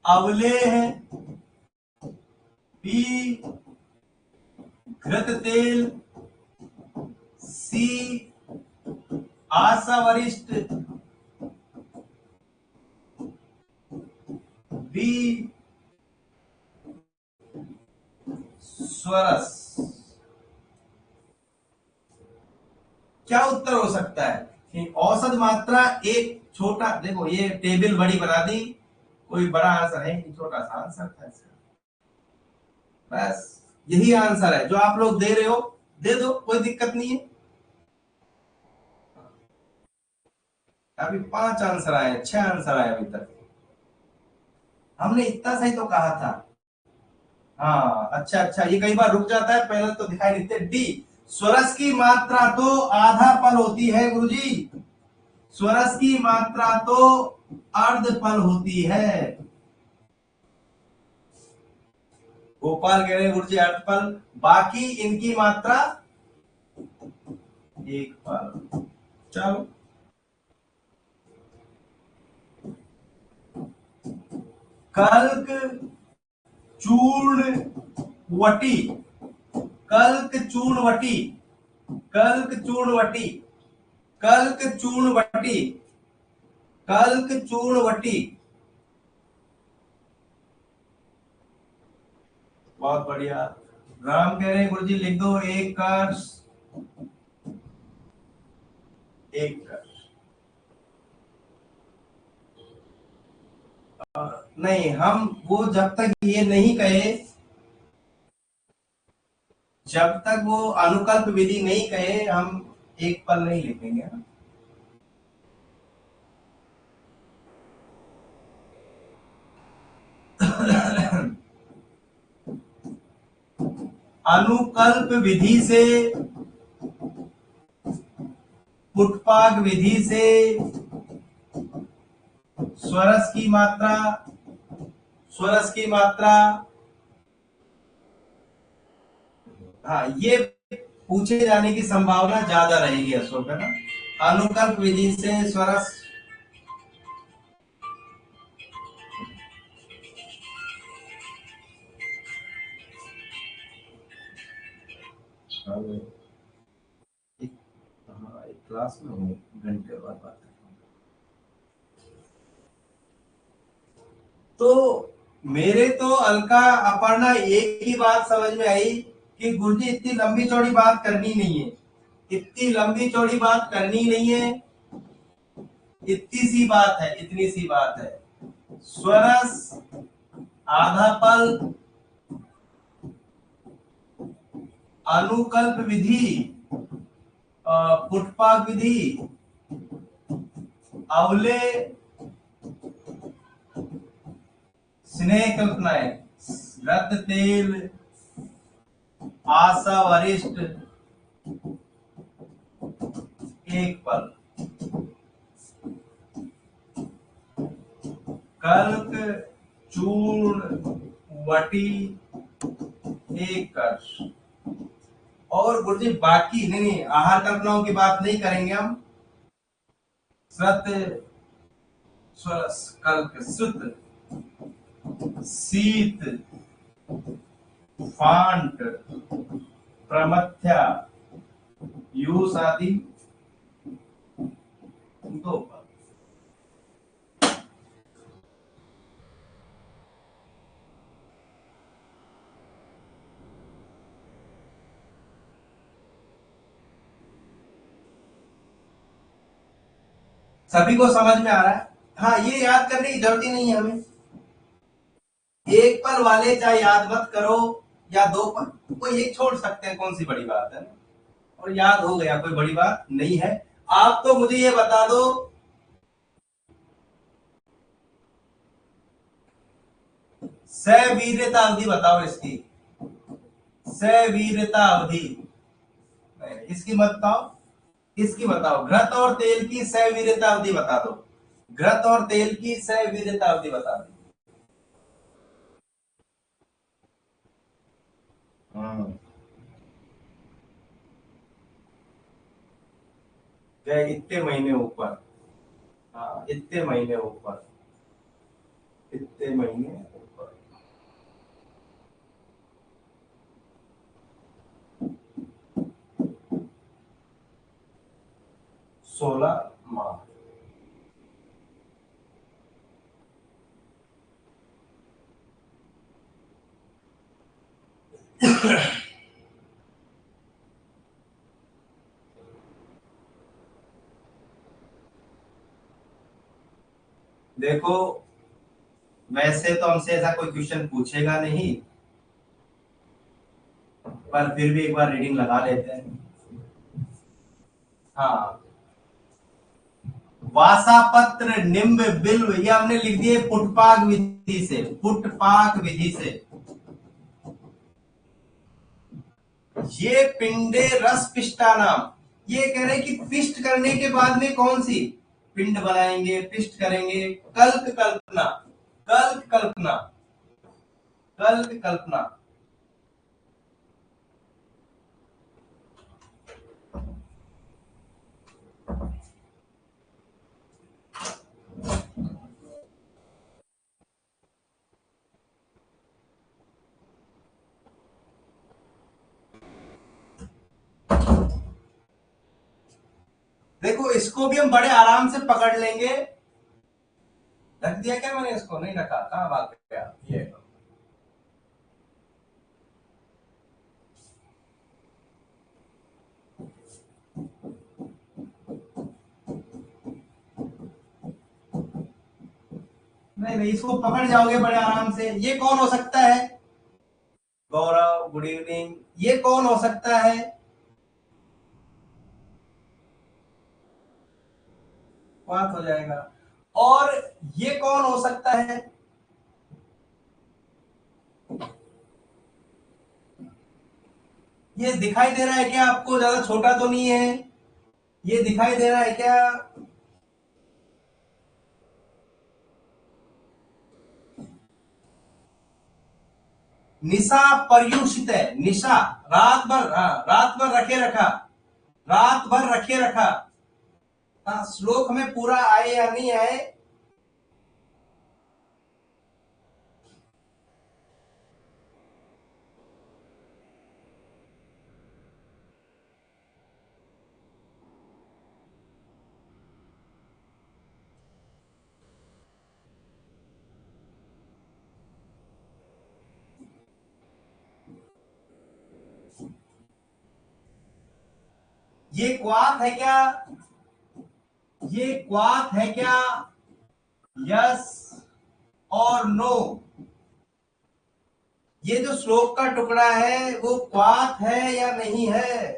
अवले है, बी घृत तेल, सी आशा वरिष्ठ, बी स्वरस। क्या उत्तर हो सकता है कि औसत मात्रा एक छोटा, देखो ये टेबल बड़ी बना दी, कोई बड़ा आंसर है नहीं, छोटा सा आंसर था इसका, बस यही आंसर है जो आप लोग दे रहे हो, दे दो, कोई दिक्कत नहीं है। अभी 5 आंसर आए, 6 आंसर आए अभी तक। हमने इतना सही तो कहा था। हाँ अच्छा अच्छा, ये कई बार रुक जाता है, पहले तो दिखाई देते। डी, स्वरस की मात्रा तो आधा पल होती है गुरुजी। स्वरस की मात्रा तो अर्ध पल होती है। गोपाल कह रहे हैं गुरुजी अर्ध पल, बाकी इनकी मात्रा एक पल। चलो, कल्क चूर्ण वटी, कल्क चूर्णवटी, कल्क चूर्णवटी, कल्क चूर्णवटी, कल्क चूर्णवटी। बहुत बढ़िया। राम कह रहे हैं गुरुजी लिख दो, एक कर, एक कर। नहीं, हम वो जब तक ये नहीं कहे, जब तक वो अनुकल्प विधि नहीं कहे, हम एक पल नहीं लिखेंगे। अनुकल्प विधि से, पुटपाग विधि से स्वरस की मात्रा, स्वरस की मात्रा, हाँ ये पूछे जाने की संभावना ज्यादा रहेगी अशोक, है ना। अनुकल्प विधि से स्वरस, एक, हाँ एक क्लास में हूँ, घंटे बाद बात करता हूँ। तो मेरे तो अलका अपर्णा एक ही बात समझ में आई कि गुरुजी इतनी लंबी चौड़ी बात करनी नहीं है, इतनी लंबी चौड़ी बात करनी नहीं है, इतनी सी बात है, इतनी सी बात है। स्वरस आधा पल, अनुकल्प विधि, पुटपाक विधि, अवले, स्नेह कल्पनाएं, रक्त तेल, आशा वरिष्ठ, एक पल, कल्क चूर्ण वटी, एक कर। और गुरुजी बाकी नहीं नहीं, आहार कल्पनाओं की बात नहीं करेंगे हम। श्रत, स्वरस, कल्क, श्रुत, शीत, फांट, प्रमथ्या, यूस आदि, दो पल। सभी को समझ में आ रहा है। हाँ ये याद करने की जरूरत ही नहीं है हमें। एक पल वाले चाहे याद मत करो, या दो पल, कोई एक छोड़ सकते हैं, कौन सी बड़ी बात है। और याद हो गया, कोई बड़ी बात नहीं है। आप तो मुझे ये बता दो, सवीर्यता अवधि बताओ इसकी, सवीर्यता अवधि। इसकी मत बताओ, इसकी बताओ, घृत और तेल की सवीर्यता अवधि बता दो, घृत और तेल की सवीर्यता अवधि बता दो। हम्म, इतने महीने ऊपर, हाँ इतने महीने ऊपर, इतने महीने ऊपर, 16 माह। देखो, वैसे तो हमसे ऐसा कोई क्वेश्चन पूछेगा नहीं, पर फिर भी एक बार रीडिंग लगा लेते हैं। हाँ वासापत्र, निम्ब, बिल्व, ये हमने लिख दिए पुटपाक विधि से, पुटपाक विधि से। ये पिंडे रस पिष्टानाम, ये कह रहे कि पिष्ट करने के बाद में कौन सी पिंड बनाएंगे, पिष्ट करेंगे। कल्प कल्पना, कल्प कल्पना, कल्प कल्पना। देखो इसको भी हम बड़े आराम से पकड़ लेंगे। रख दिया क्या मैंने इसको? नहीं रखा, कहां भाग गया ये। नहीं नहीं, इसको पकड़ जाओगे बड़े आराम से। ये कौन हो सकता है? गौरव, गुड इवनिंग। ये कौन हो सकता है? बात हो जाएगा। और ये कौन हो सकता है? ये दिखाई दे रहा है क्या आपको? ज्यादा छोटा तो नहीं है? ये दिखाई दे रहा है क्या? निशा पर्युषित है। निशा रात भर, रात भर रखे रखा, रात भर रखे रखा। श्लोक में पूरा आए या नहीं आए? ये क्वाथ है क्या? ये क्वाथ है क्या? यस और नो? ये जो श्लोक का टुकड़ा है वो क्वाथ है या नहीं है?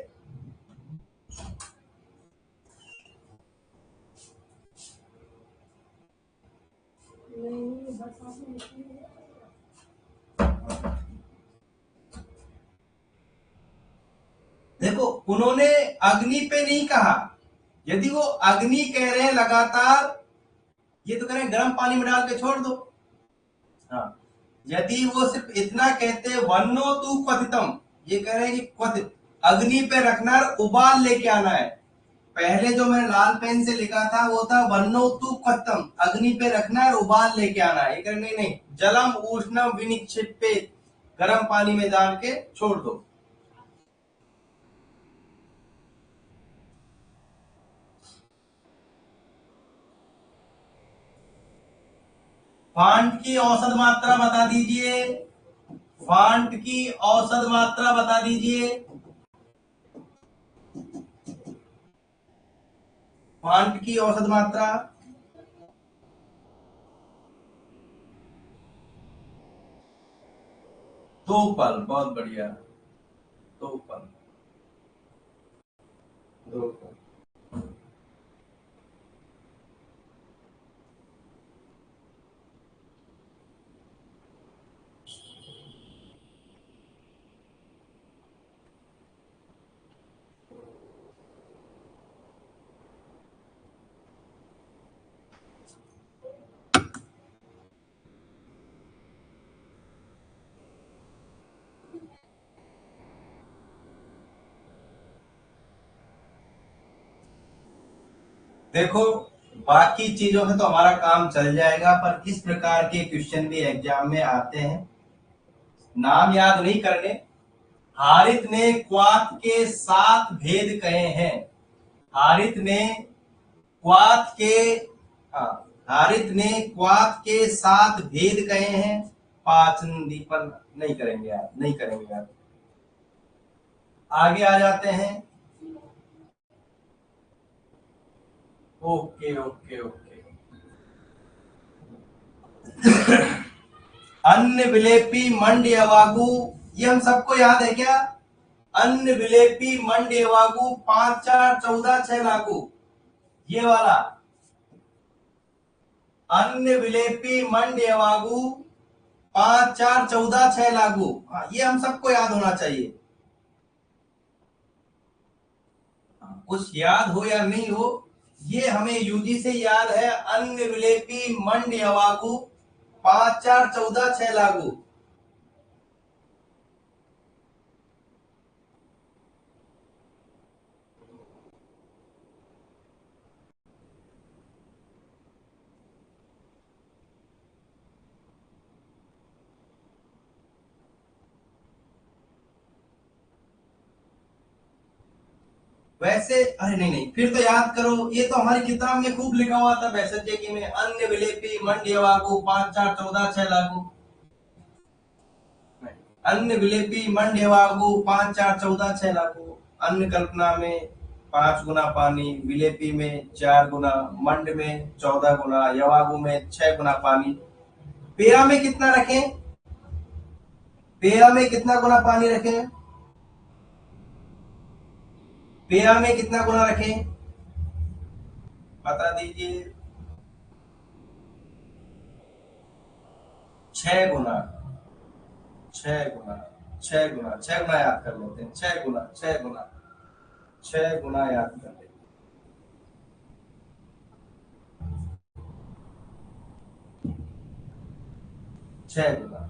देखो उन्होंने अग्नि पे नहीं कहा। यदि वो अग्नि कह रहे हैं लगातार, ये तो कह रहे हैं गर्म पानी में डाल के छोड़ दो। हाँ, यदि वो सिर्फ इतना कहते वन्नो तू क्वथितम, ये कह रहे हैं कि क्वथित अग्नि पे रखना, उबाल लेके आना है। पहले जो मैंने लाल पेन से लिखा था वो था वन्नो तू क्वथितम, अग्नि पे रखना है, उबाल लेके आना है। ये कह रहे नहीं नहीं, जलम उष्णम विनिक्षिपेत, गर्म पानी में डाल के छोड़ दो। फांट की औसत मात्रा बता दीजिए, फांट की औसत मात्रा बता दीजिए। फांट की औसत मात्रा 2 पल। बहुत बढ़िया, 2 पल, 2 पल। देखो बाकी चीजों से तो हमारा काम चल जाएगा, पर इस प्रकार के क्वेश्चन भी एग्जाम में आते हैं। नाम याद नहीं करने। हारित ने क्वाथ के 7 भेद कहे हैं। हारित ने क्वाथ के, हाँ, हारित ने क्वाथ के 7 भेद कहे हैं। पाचन दीपन नहीं करेंगे यार, नहीं करेंगे यार। आगे आ जाते हैं। Okay okay okay. अन्न विलेपी मंड यवागु, ये हम सबको याद है क्या? अन्न विलेपी मंड यवागु, 5 4 14 6 लागू, ये वाला। अन्य विलेपी मंड यवागु 5 4 14 6 लागू। हाँ, ये हम सबको याद होना चाहिए। कुछ याद हो या नहीं हो, ये हमें यूजी से याद है। अन्य विलेपी मंड यवागु 5 4 14 6 लागू। वैसे अरे नहीं नहीं, फिर तो याद करो, ये तो हमारी किताब में खूब लिखा हुआ था बैसजे में, अन्य विलेपी मंड यवागु 5 4 14 6 लागू। अन्य विलेपी मंड यवागु 5 4 14 6 लागू। अन्य कल्पना में 5 गुना पानी, विलेपी में 4 गुना, मंड में 14 गुना, यवागु में 6 गुना पानी। पेड़ा में कितना रखें? पेड़ा में कितना गुना पानी रखें? पेड़ा में कितना गुना रखें? बता दीजिए। 6 गुना। 6 गुना। 6 गुना। 6 गुना याद कर लेते हैं। 6 गुना। 6 गुना। 6 गुना याद कर लेते हैं। 6 गुना।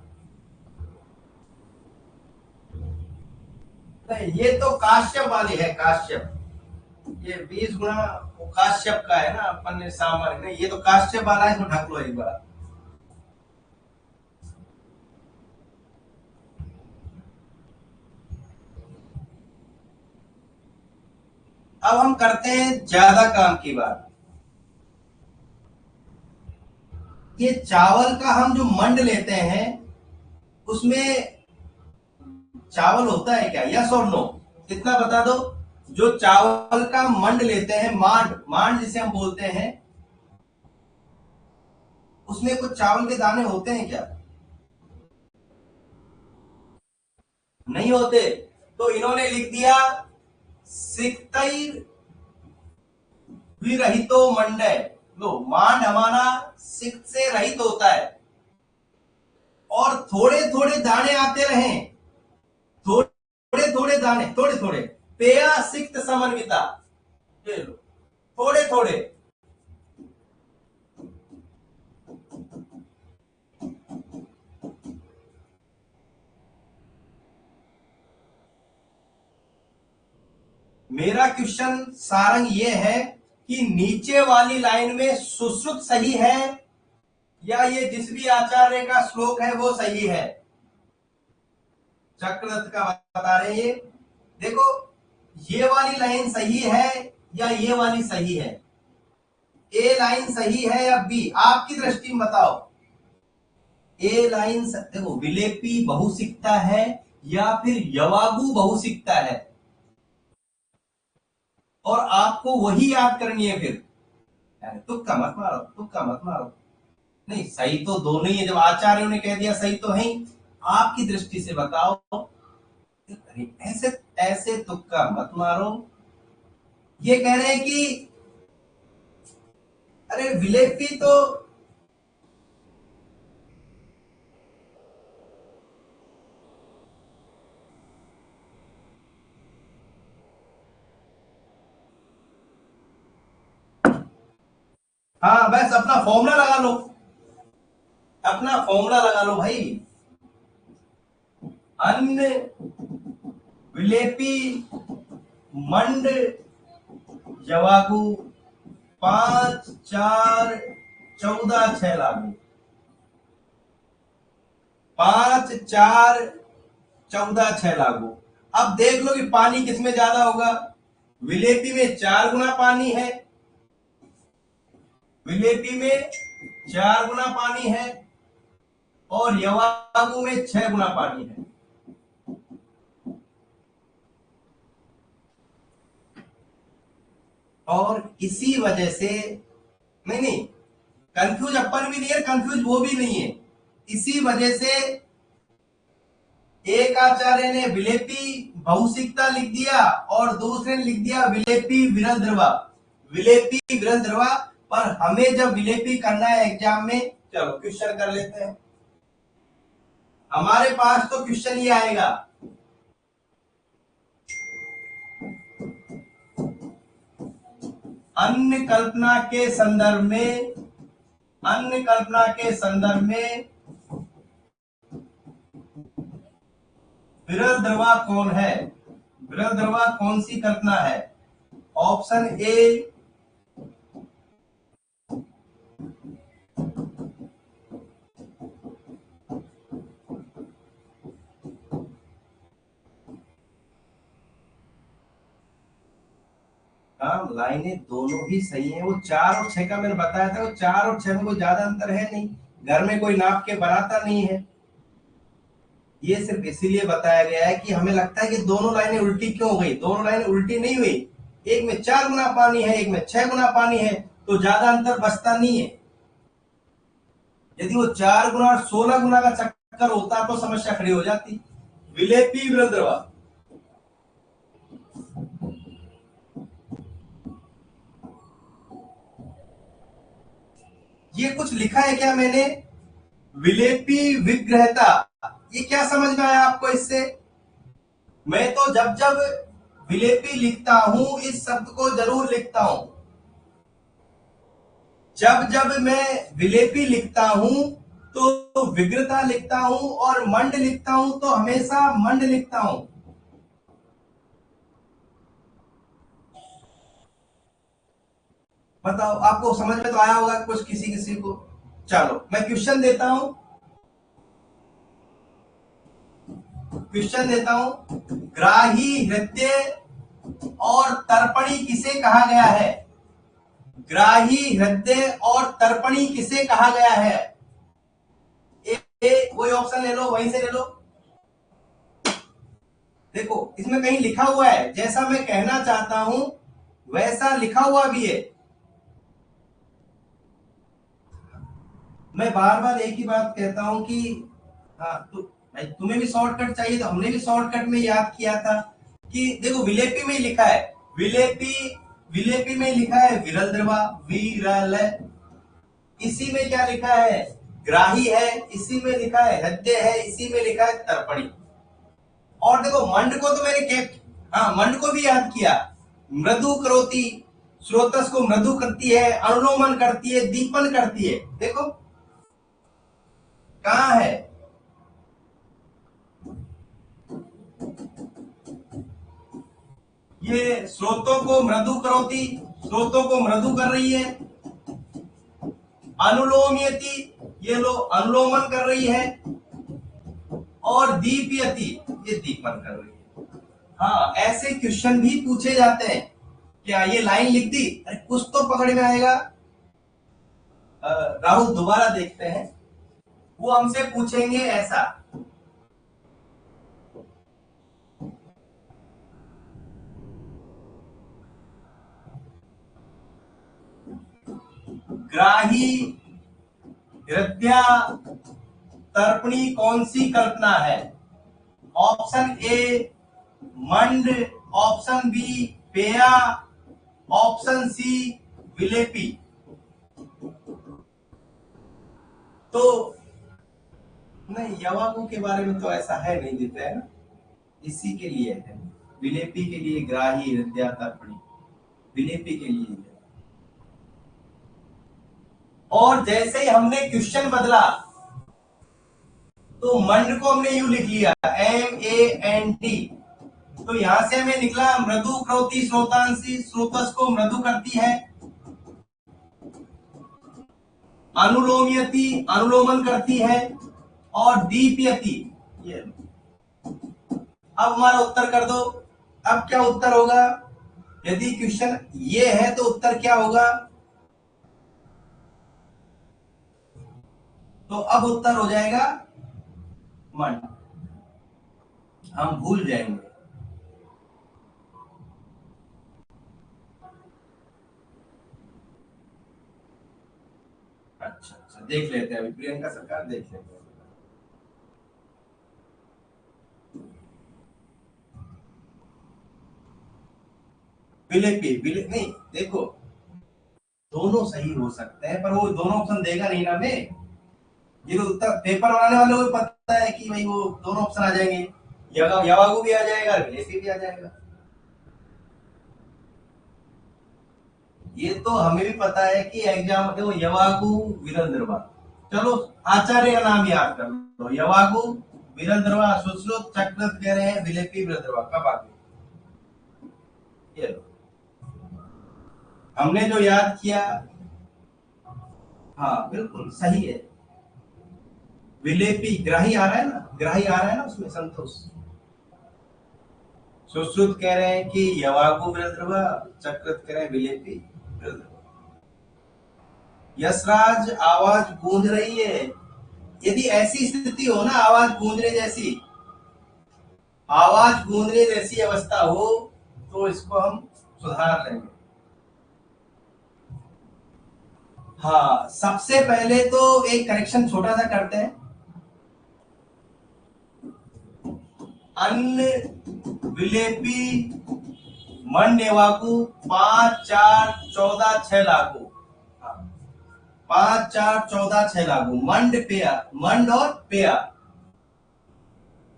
नहीं, ये तो काश्यप वाली है, काश्यप। ये 20 गुना वो काश्यप का है ना, अपन ने सामान्य नहीं, ये तो काश्यप वाला है, इसको ढक लो एक बार। अब हम करते हैं ज्यादा काम की बात। ये चावल का हम जो मंड लेते हैं, उसमें चावल होता है क्या? यस और नो, इतना बता दो। जो चावल का मंड लेते हैं, मांड, मांड जिसे हम बोलते हैं, उसमें कुछ चावल के दाने होते हैं क्या? नहीं होते। तो इन्होंने लिख दिया सिक्तैर विरहितो मंडय। लो, मांड हमारा सिक्त से रहित होता है, और थोड़े थोड़े दाने आते रहे, थोड़े थोड़े दाने, थोड़े थोड़े। पेया सिक्त समन्विता। ये लो, थोड़े थोड़े। मेरा क्वेश्चन सारंग ये है कि नीचे वाली लाइन में सुश्रुत सही है, या ये जिस भी आचार्य का श्लोक है वो सही है? चक्ररथ का बता रहे हैं। देखो, ये वाली लाइन सही है या ये वाली सही है? ए लाइन सही है या बी? आपकी दृष्टि में बताओ। ए लाइन देखो, विलेपी बहुसिक्ता है या फिर यवागु बहुसिक्ता है, और आपको वही याद करनी है फिर। तुक्का मत मारो, तुक्का मत मारो। नहीं, सही तो दोनों ही है, जब आचार्यों ने कह दिया सही तो है ही। आपकी दृष्टि से बताओ। ऐसे ऐसे तुक्का मत मारो। ये कह रहे हैं कि अरे विलेपी तो, हाँ बस अपना फॉर्मूला लगा लो, अपना फॉर्मूला लगा लो भाई। अन्य विलेपी मंड जवागु 5 4 14 6 लागू। 5 4 14 6 लागू। अब देख लो कि पानी किसमें ज्यादा होगा। विलेपी में 4 गुना पानी है, विलेपी में 4 गुना पानी है, और यवागु में 6 गुना पानी है। और इसी वजह से, नहीं नहीं, कंफ्यूज अपन भी नहीं है, कंफ्यूज वो भी नहीं है। इसी वजह से एक आचार्य ने विलेपी बहुसिक्ता लिख दिया और दूसरे ने लिख दिया विलेपी विरल द्रवा। विलेपी विरल द्रवा पर हमें जब विलेपी करना है एग्जाम में, चलो क्वेश्चन कर लेते हैं। हमारे पास तो क्वेश्चन ये आएगा, अन्य कल्पना के संदर्भ में, अन्य कल्पना के संदर्भ में विरल ध्रुवा कौन है? विरल ध्रुवा कौन सी कल्पना है? ऑप्शन ए लाइनें दोनों ही सही हैं। वो 4 और 6 का मैंने बताया था, वो 4 और 6 में कोई ज्यादा अंतर है नहीं, घर में कोई नाप के बनाता नहीं है। ये सिर्फ इसीलिए बताया गया है कि हमें लगता है कि दोनों लाइनें उल्टी क्यों हो गई। दोनों लाइनें उल्टी नहीं हुई, एक में 4 गुना पानी है, एक में 6 गुना पानी है, तो ज्यादा अंतर बचता नहीं है। यदि वो 4 गुना और 16 गुना का चक्कर होता तो समस्या खड़ी हो जाती। विलेपी विरल द्रवा, ये कुछ लिखा है क्या मैंने? विलेपी विग्रहता, ये क्या समझ में आया आपको इससे? मैं तो जब जब विलेपी लिखता हूं इस शब्द को जरूर लिखता हूं। जब जब मैं विलेपी लिखता हूं तो विग्रता लिखता हूं, और मंड लिखता हूं तो हमेशा मंड लिखता हूं। बताओ, आपको समझ में तो आया होगा कुछ किसी किसी को। चलो मैं क्वेश्चन देता हूं, क्वेश्चन देता हूं। ग्राही, हृदय और तर्पणी किसे कहा गया है? ग्राही, हृदय और तर्पणी किसे कहा गया है? कोई ऑप्शन ले लो, वहीं से ले लो। देखो इसमें कहीं लिखा हुआ है, जैसा मैं कहना चाहता हूं वैसा लिखा हुआ भी है। मैं बार बार एक ही बात कहता हूं कि हाँ, तो भाई तुम्हें भी शॉर्टकट चाहिए, तो हमने भी शॉर्टकट में याद किया था कि देखो विलेपी में ही लिखा है, विलेपी, विलेपी में लिखा है विरल द्रवा, विरल। इसी में क्या लिखा है? ग्राही है, इसी में लिखा है हृदय है, इसी में लिखा है तर्पणी। और देखो मंड को तो मैंने हाँ मंड को भी याद किया। मृदु करोती, स्रोतस को मृदु करती है, अनुलोमन करती है, दीपन करती है। देखो कहां है? ये स्रोतों को मृदु करोती, स्रोतों को मृदु कर रही है। अनुलोमयति, ये लो अनुलोमन कर रही है। और दीपयति, ये दीपन कर रही है। हाँ, ऐसे क्वेश्चन भी पूछे जाते हैं। क्या ये लाइन लिख दी, अरे कुछ तो पकड़ में आएगा। राहुल दोबारा देखते हैं, वो हमसे पूछेंगे ऐसा, ग्राही, हृदया, तर्पणी कौन सी कल्पना है? ऑप्शन ए मंड, ऑप्शन बी पेया, ऑप्शन सी विलेपी। तो नहीं, यवागु के बारे में तो ऐसा है नहीं देते हैं ना, इसी के लिए है। विलेपी के लिए ग्राही, हृदया, तर्पणी, विलेपी के लिए है। और जैसे ही हमने क्वेश्चन बदला तो मंड को हमने यू लिख लिया, MAND। तो यहां से हमें निकला मृदु करोती स्रोतांशी, स्रोतस को मृदु करती है। अनुलोमयति, अनुलोमन करती है। और दीपयति, ये। अब हमारा उत्तर कर दो। अब क्या उत्तर होगा? यदि क्वेश्चन ये है तो उत्तर क्या होगा? तो अब उत्तर हो जाएगा मन। हम भूल जाएंगे। अच्छा अच्छा, देख लेते हैं अभी, प्रियंका सरकार देख लेते हैं। विलेपी, विले नहीं, देखो दोनों सही हो सकते हैं, पर वो दोनों ऑप्शन देगा नहीं ना हमें। ये तो उत्तर पेपर बनाने वालों को पता है कि भाई वो दोनों ऑप्शन आ जाएंगे, यवागु भी आ जाएगा, विलेपी भी आ जाएगा। ये तो हमें भी पता है कि एग्जाम देखो, यवागु वीरेंद्रवा, चलो आचार्य का नाम याद कर लो, यवागु वीरेंद्रवा, सुश्रुत, चक्रत कह रहे हैं, विलेपी वीरेंद्रवा, कब आ गए ये लो। हमने जो याद किया, हाँ बिल्कुल सही है। विलेपी ग्राही आ रहा है ना, ग्राही आ रहा है ना उसमें, संतोष। सुश्रुत कह रहे हैं कि यवागु वीरेंद्रवा, चक्रत कह रहे हैं विलेपी वीरेंद्रवा। यशराज आवाज गूंज रही है, यदि ऐसी स्थिति हो ना, आवाज गूंजने जैसी, आवाज गूंजने जैसी अवस्था हो, तो इसको हम सुधार लेंगे। हाँ, सबसे पहले तो एक करेक्शन छोटा सा करते हैं। अन्न विलेपी मंडेवाकू 5 4 14 6 लागू। हाँ, 5 4 14 6 लागू, मंड पेया, मंड और पेया।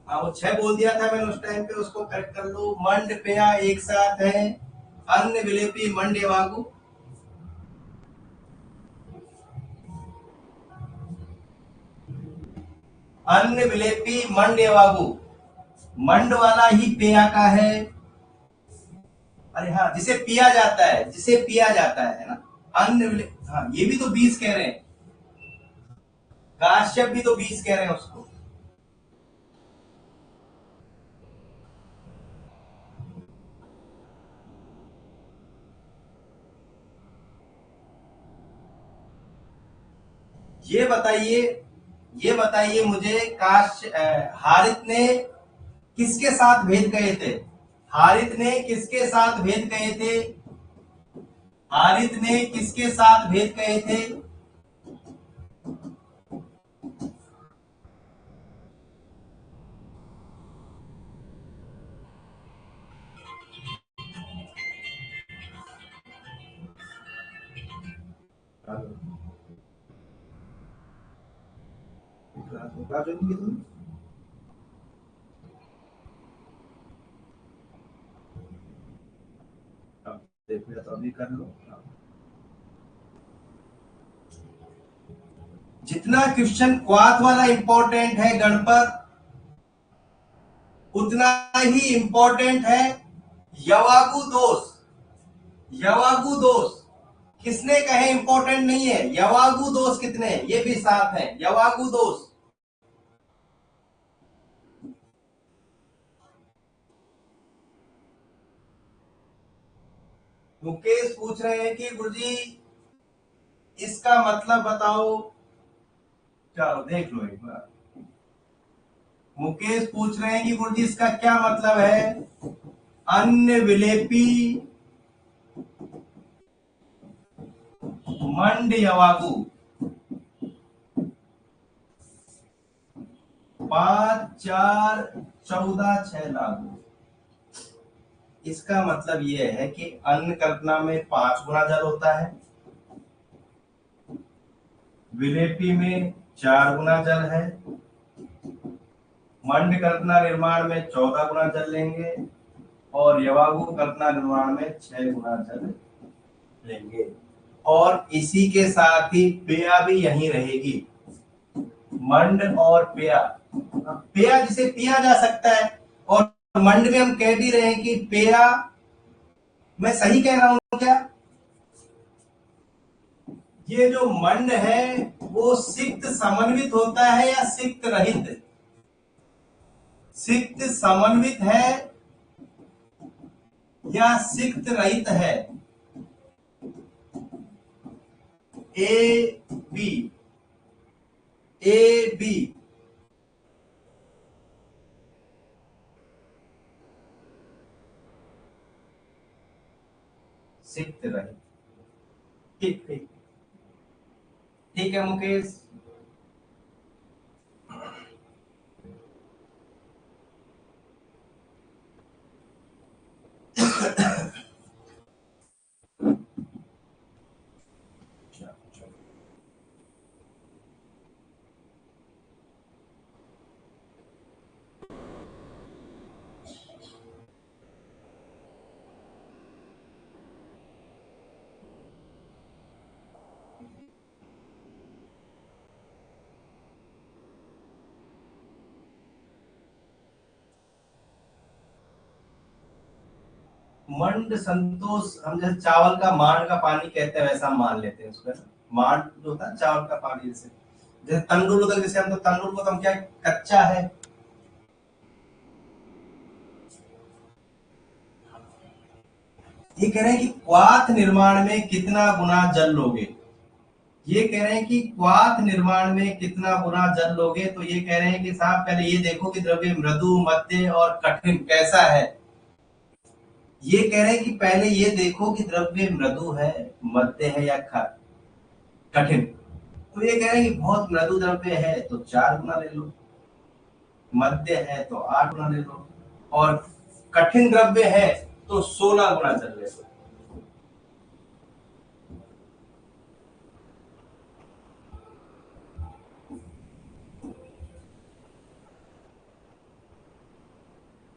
हाँ, वो 6 बोल दिया था मैंने उस टाइम पे, उसको करेक्ट कर लो। मंड पेया एक साथ है, अन्न विलेपी मंडेवाकू। अन्न विलेपी मंडेवागु, मंड वाला ही पेया का है। अरे हाँ, जिसे पिया जाता है, जिसे पिया जाता है ना, अन्न। हाँ, ये भी तो 20 कह रहे हैं, काश्यप भी तो 20 कह रहे हैं उसको। ये बताइए, ये बताइए मुझे, हारित ने किसके साथ भेद गए थे? हारित ने किसके साथ भेद गए थे? हारित ने किसके साथ भेद गए थे? देखो तो अभी कर लो। जितना क्वेश्चन क्वाथ वाला इंपॉर्टेंट है गणपत, उतना ही इंपॉर्टेंट है यवागु दोष। यवागु दोष किसने कहे इंपॉर्टेंट नहीं है? यवागु दोष कितने, ये भी साथ है, यवागु दोष। मुकेश पूछ रहे हैं कि गुरुजी इसका मतलब बताओ। चलो देख लो एक बार। मुकेश पूछ रहे हैं कि गुरुजी इसका क्या मतलब है? अन्य विलेपी मंड यवागु 5 4 14 6 लागू। इसका मतलब यह है कि अन्न कल्पना में 5 गुना जल होता है, विलेपी में 4 गुना जल है, मंड कल्पना निर्माण में 14 गुना जल लेंगे, और यवागु कल्पना निर्माण में 6 गुना जल लेंगे। और इसी के साथ ही पेया भी यहीं रहेगी, मंड और पेया। पेया जिसे पिया जा सकता है, और मंड में हम कह भी रहे हैं कि पेया। मैं सही कह रहा हूं क्या? ये जो मंड है वो सिक्त समन्वित होता है या सिक्त रहित? सिक्त समन्वित है या सिक्त रहित है? A B, A B. सिक्त रहित। ठीक ठीक, ठीक है मुकेश। मंड संतोष, हम जैसे चावल का मांड का पानी कहते हैं वैसा हम मान लेते हैं उसको। मांड जो होता है चावल का पानी, जैसे जैसे तंदुल होता है, जैसे हम तो तंदुल को तो हम क्या, कच्चा है। ये कह रहे हैं कि क्वाथ निर्माण में कितना गुना जल लोगे। ये कह रहे हैं कि क्वाथ निर्माण में कितना गुना जल लोगे, तो ये कह रहे हैं कि साहब पहले ये देखो कि द्रव्य मृदु, मध्य और कठिन कैसा है। ये कह रहे हैं कि पहले ये देखो कि द्रव्य मृदु है, मध्य है या कठिन। तो ये कह रहे हैं कि बहुत मृदु द्रव्य है तो 4 गुना ले लो, मध्य है तो 8 गुना ले लो, और कठिन द्रव्य है तो 16 गुना जल ले लो।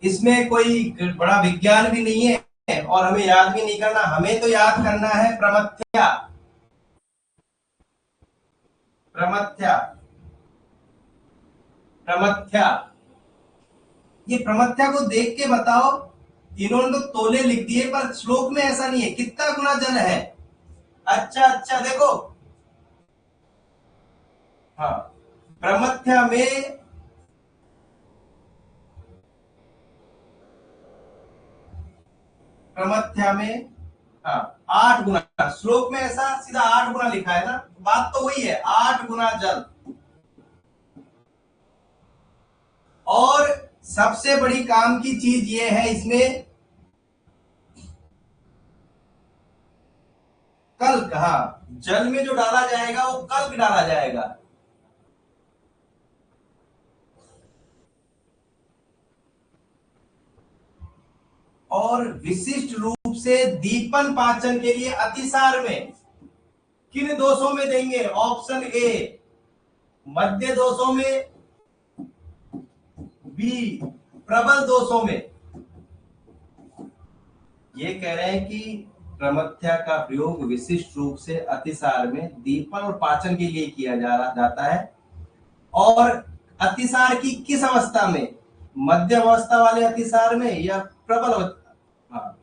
इसमें कोई बड़ा विज्ञान भी नहीं है और हमें याद भी नहीं करना, हमें तो याद करना है प्रमथ्या। प्रमथ्या, प्रमथ्या, ये प्रमथ्या को देख के बताओ। इन्होंने तो तोले लिख दिए पर श्लोक में ऐसा नहीं है कितना गुना जल है। अच्छा अच्छा देखो, हाँ, प्रमथ्या में, प्रमथ्या में, हाँ, 8 गुना। श्लोक में ऐसा सीधा 8 गुना लिखा है ना, बात तो वही है, 8 गुना जल। और सबसे बड़ी काम की चीज ये है इसमें, कल्क, हाँ, जल में जो डाला जाएगा वो कल्क डाला जाएगा। और विशिष्ट रूप से दीपन पाचन के लिए अतिसार में किन दोषों में देंगे? ऑप्शन ए मध्य दोषों में, बी प्रबल दोषों में। ये कह रहे हैं कि प्रमथ्या का प्रयोग विशिष्ट रूप से अतिसार में दीपन और पाचन के लिए किया जाता है। और अतिसार की किस अवस्था में? मध्यम अवस्था वाले अतिसार में या प्रबल अवस्था? हाँ,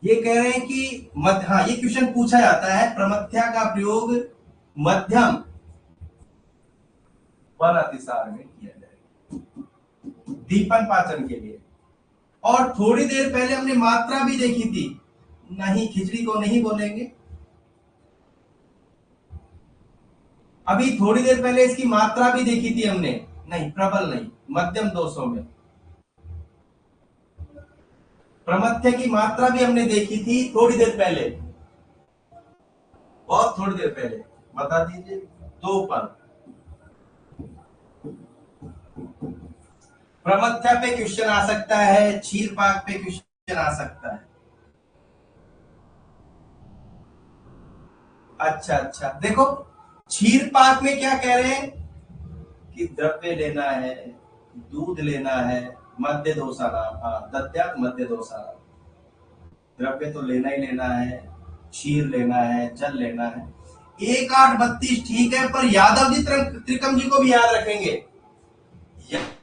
ये कह रहे हैं कि हाँ, ये क्वेश्चन पूछा जाता है, प्रमथ्या का प्रयोग मध्यम वन अतिसार में किया जाएगा दीपन पाचन के लिए। और थोड़ी देर पहले हमने मात्रा भी देखी थी, नहीं खिचड़ी को नहीं बोलेंगे। अभी थोड़ी देर पहले इसकी मात्रा भी देखी थी हमने, नहीं प्रबल नहीं, मध्यम दोषों में। प्रमथ्य की मात्रा भी हमने देखी थी थोड़ी देर पहले, बहुत थोड़ी देर पहले। बता दीजिए 2 पल। प्रमथ्या पे क्वेश्चन आ सकता है, क्षीर पाक पे क्वेश्चन आ सकता है। अच्छा अच्छा देखो, क्षीर पाक में क्या कह रहे हैं कि द्रव्य लेना है, दूध लेना है, मध्य दोषाना, हाँ, दत्यात मध्य दोषाना, द्रव्य तो लेना ही लेना है, क्षीर लेना है, जल लेना है। 1 8 32 ठीक है, पर यादव जी त्रिकम जी को भी याद रखेंगे,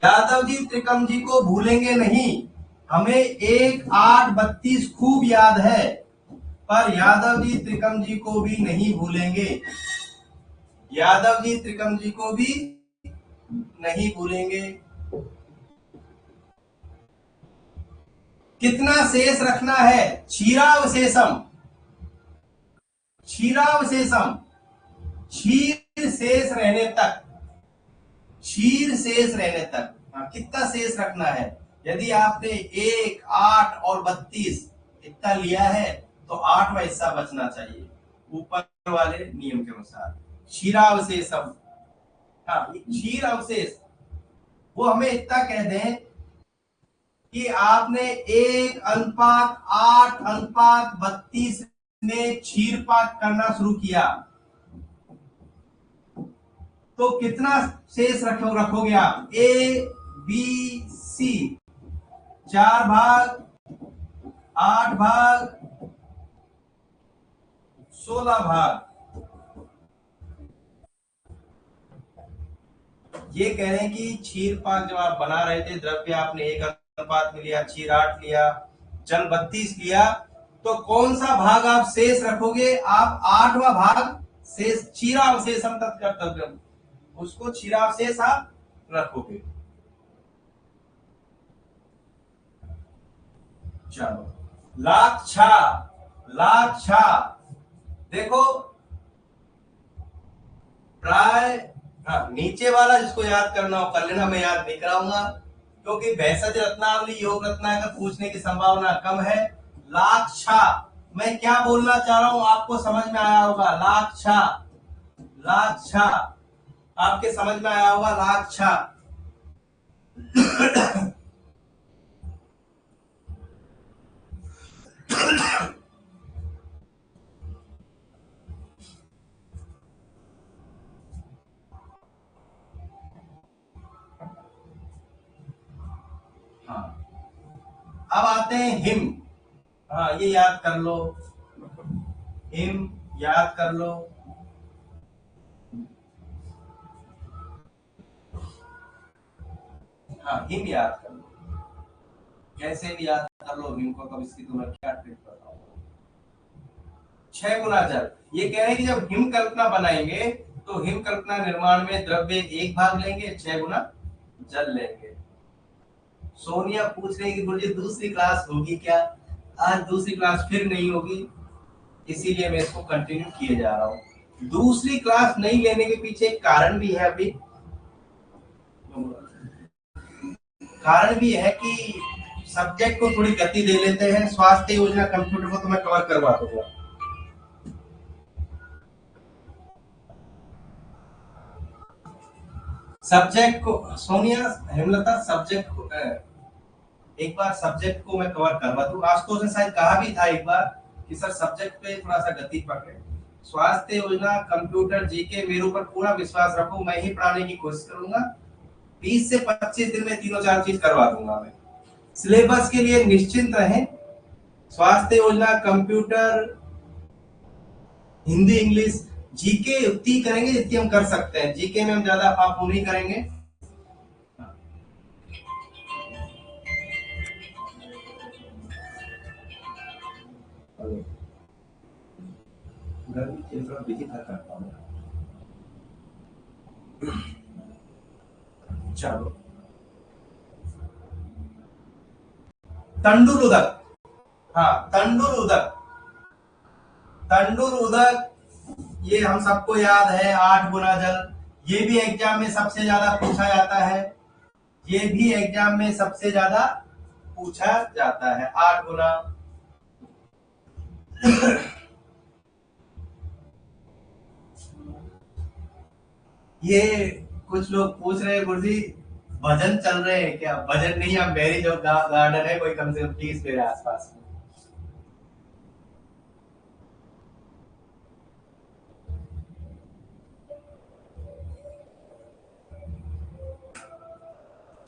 यादव जी त्रिकम जी को भूलेंगे नहीं। हमें 1 8 32 खूब याद है, पर यादव जी त्रिकम जी को भी नहीं भूलेंगे, यादव जी त्रिकम जी को भी नहीं भूलेंगे। कितना शेष रखना है? क्षीरावशेषम, क्षीरावशेषम, क्षीर शेष रहने तक, क्षीर शेष रहने तक। हाँ, कितना शेष रखना है? यदि आपने 1 8 और 32 इतना लिया है तो 8वां हिस्सा बचना चाहिए ऊपर वाले नियम के अनुसार। क्षीरावशेषम, हाँ, क्षीर अवशेष, वो हमें इतना कह दें कि आपने 1 8 32 में क्षीर पाक करना शुरू किया तो कितना शेष रखोगे आप? ए बी सी, 4 भाग, 8 भाग, 16 भाग। ये कह रहे हैं कि क्षीर पाक जब आप बना रहे थे, द्रव्य आपने 1 अनुपात में लिया, क्षीर 8 लिया, जल 32 किया, तो कौन सा भाग आप शेष रखोगे? आप 8वां भाग शेष, क्षीरावशेषम तत्कर्तव्यम, उसको क्षीरावशेष आप रखोगे। चलो लाक्षा, लाक्षा देखो प्राय, हाँ, नीचे वाला जिसको याद करना हो कर लेना, मैं याद नहीं कराऊंगा क्योंकि भैंसज रत्नावली योग रत्नाकर पूछने की संभावना कम है। लाक्षा, मैं क्या बोलना चाह रहा हूं आपको समझ में आया होगा। लाक्षा, लाक्षा आपके समझ में आया होगा। लाक्षा हाँ, अब आते हैं हिम। हाँ, ये याद कर लो, हिम याद कर लो। हाँ, हिम याद कर लो, कैसे भी याद कर लो हिम को। कब इसकी तुम्हें क्या ट्रिक बताऊं। 6 गुना जल, ये कह रहे हैं कि जब हिम कल्पना बनाएंगे तो हिम कल्पना निर्माण में द्रव्य 1 भाग लेंगे, 6 गुना जल लेंगे। सोनिया पूछ रही कि गुरुजी दूसरी क्लास होगी क्या? आज दूसरी क्लास फिर नहीं होगी, इसीलिए मैं इसको कंटिन्यू किए जा रहा हूँ। दूसरी क्लास नहीं लेने के पीछे एक कारण भी है। अभी कारण भी है कि सब्जेक्ट को थोड़ी गति दे लेते हैं। स्वास्थ्य योजना कंप्यूटर को तो मैं कवर करवा दूंगा। सब्जेक्ट को सोनिया, हेमलता, सब्जेक्ट को एक बार सब्जेक्ट को मैं कवर करवा दूं। आशुतोष ने शायद कहा भी था एक बार कि सर सब्जेक्ट पे थोड़ा सा गति पकड़े। स्वास्थ्य योजना कंप्यूटर जीके मेरे ऊपर पूरा विश्वास रखो, मैं ही पढ़ाने की कोशिश करूंगा। 20 से 25 दिन में तीनों चार चीज करवा दूंगा मैं। सिलेबस के लिए निश्चिंत रहें। स्वास्थ्य योजना कंप्यूटर हिंदी इंग्लिश जीके उतनी करेंगे जितनी हम कर सकते हैं। जीके में हम ज्यादा फाफू नहीं करेंगे। चलो तंडुल उदक, हाँ तंडुल उदक, तंडुल उदक ये हम सबको याद है। 8 गुना जल, ये भी एग्जाम में सबसे ज्यादा पूछा जाता है। ये भी एग्जाम में सबसे ज्यादा पूछा जाता है, 8 गुना। ये कुछ लोग पूछ रहे हैं गुरुजी भजन चल रहे हैं क्या? भजन नहीं, हम मैरिज और गार्डन है कोई कम से कम 30 मेरे आसपास में।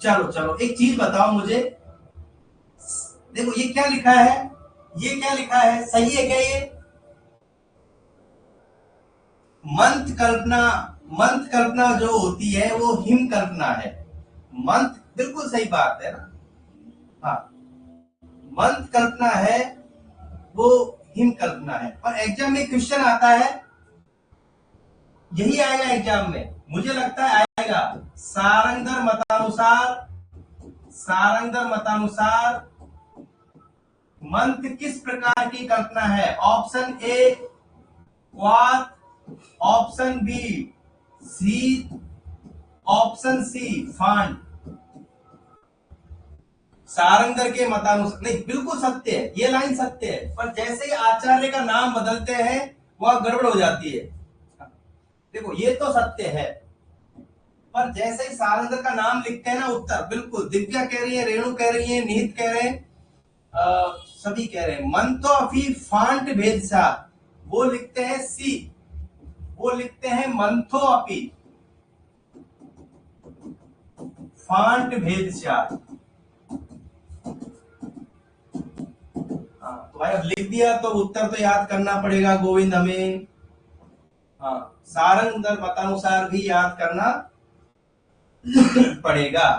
चलो चलो एक चीज बताओ मुझे, देखो ये क्या लिखा है, ये क्या लिखा है, सही है क्या ये? मंथ कल्पना, मंथ कल्पना जो होती है वो हिम कल्पना है। मंथ बिल्कुल सही बात है ना। हाँ, मंथ कल्पना है वो हिम कल्पना है। और एग्जाम में क्वेश्चन आता है, यही आएगा एग्जाम में, मुझे लगता है आएगा। सारंगधर मतानुसार, सारंगधर मतानुसार मंत्र किस प्रकार की कल्पना है? ऑप्शन ए क्वाथ, ऑप्शन बी शीत, ऑप्शन सी फांड। सारंगधर के मतानुसार, नहीं बिल्कुल सत्य है, ये लाइन सत्य है, पर जैसे ही आचार्य का नाम बदलते हैं वह गड़बड़ हो जाती है। देखो ये तो सत्य है, पर जैसे ही सारंगधर का नाम लिखते हैं ना, उत्तर बिल्कुल, दिव्या कह रही है, रेणु कह रही है, निहित कह रहे हैं, सभी कह रहे हैं मंतो अभी फांट भेद सा, वो लिखते हैं सी, वो लिखते हैं मंथो अपी फांट भेद सा। तो भाई अब लिख दिया तो उत्तर तो याद करना पड़ेगा गोविंद हमें। हाँ, सारंगधर मतानुसार भी याद करना पड़ेगा।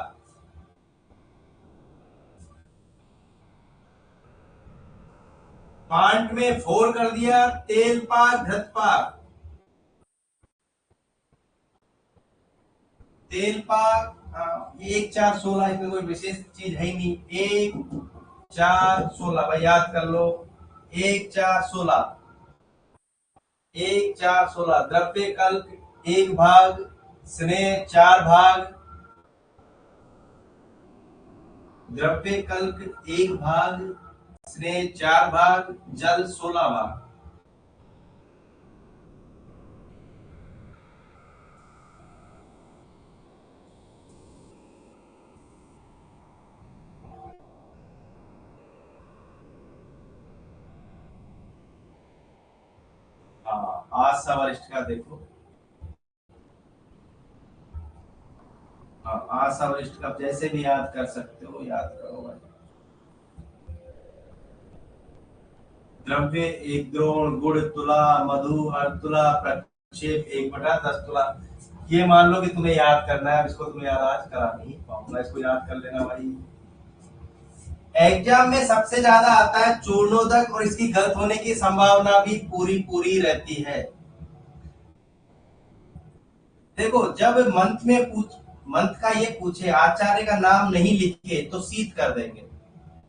फांट में 4 कर दिया, तेल पाक घृत पाक, तेल पाक। हाँ, 1 4 16, इसमें कोई विशेष चीज है ही नहीं। 1 4 16 भाई याद कर लो। 1 4 16, 1 4 16 द्रव्य कल्क 1 भाग, स्नेह 4 भाग, द्रव्य कल्क 1 भाग, स्नेह 4 भाग, जल 16 भाग। हाँ, आज सवरिष्ठ का देखो। हाँ, आज सवरिष्ठ का जैसे भी याद कर सकते हो याद करो भाई। द्रव्य 1 द्रोण, गुड़ तुला, मधु अर्धतुला, प्रक्षेप 1/10 तुला। ये मान लो कि तुम्हें याद करना है, इसको तुम्हें याद आज करा नहीं पाऊंगा, इसको याद कर लेना भाई। एग्जाम में सबसे ज्यादा आता है चूर्णोदक, और इसकी गलत होने की संभावना भी पूरी पूरी रहती है। देखो, जब मंथ का ये पूछे, आचार्य का नाम नहीं लिखे तो सीध कर देंगे,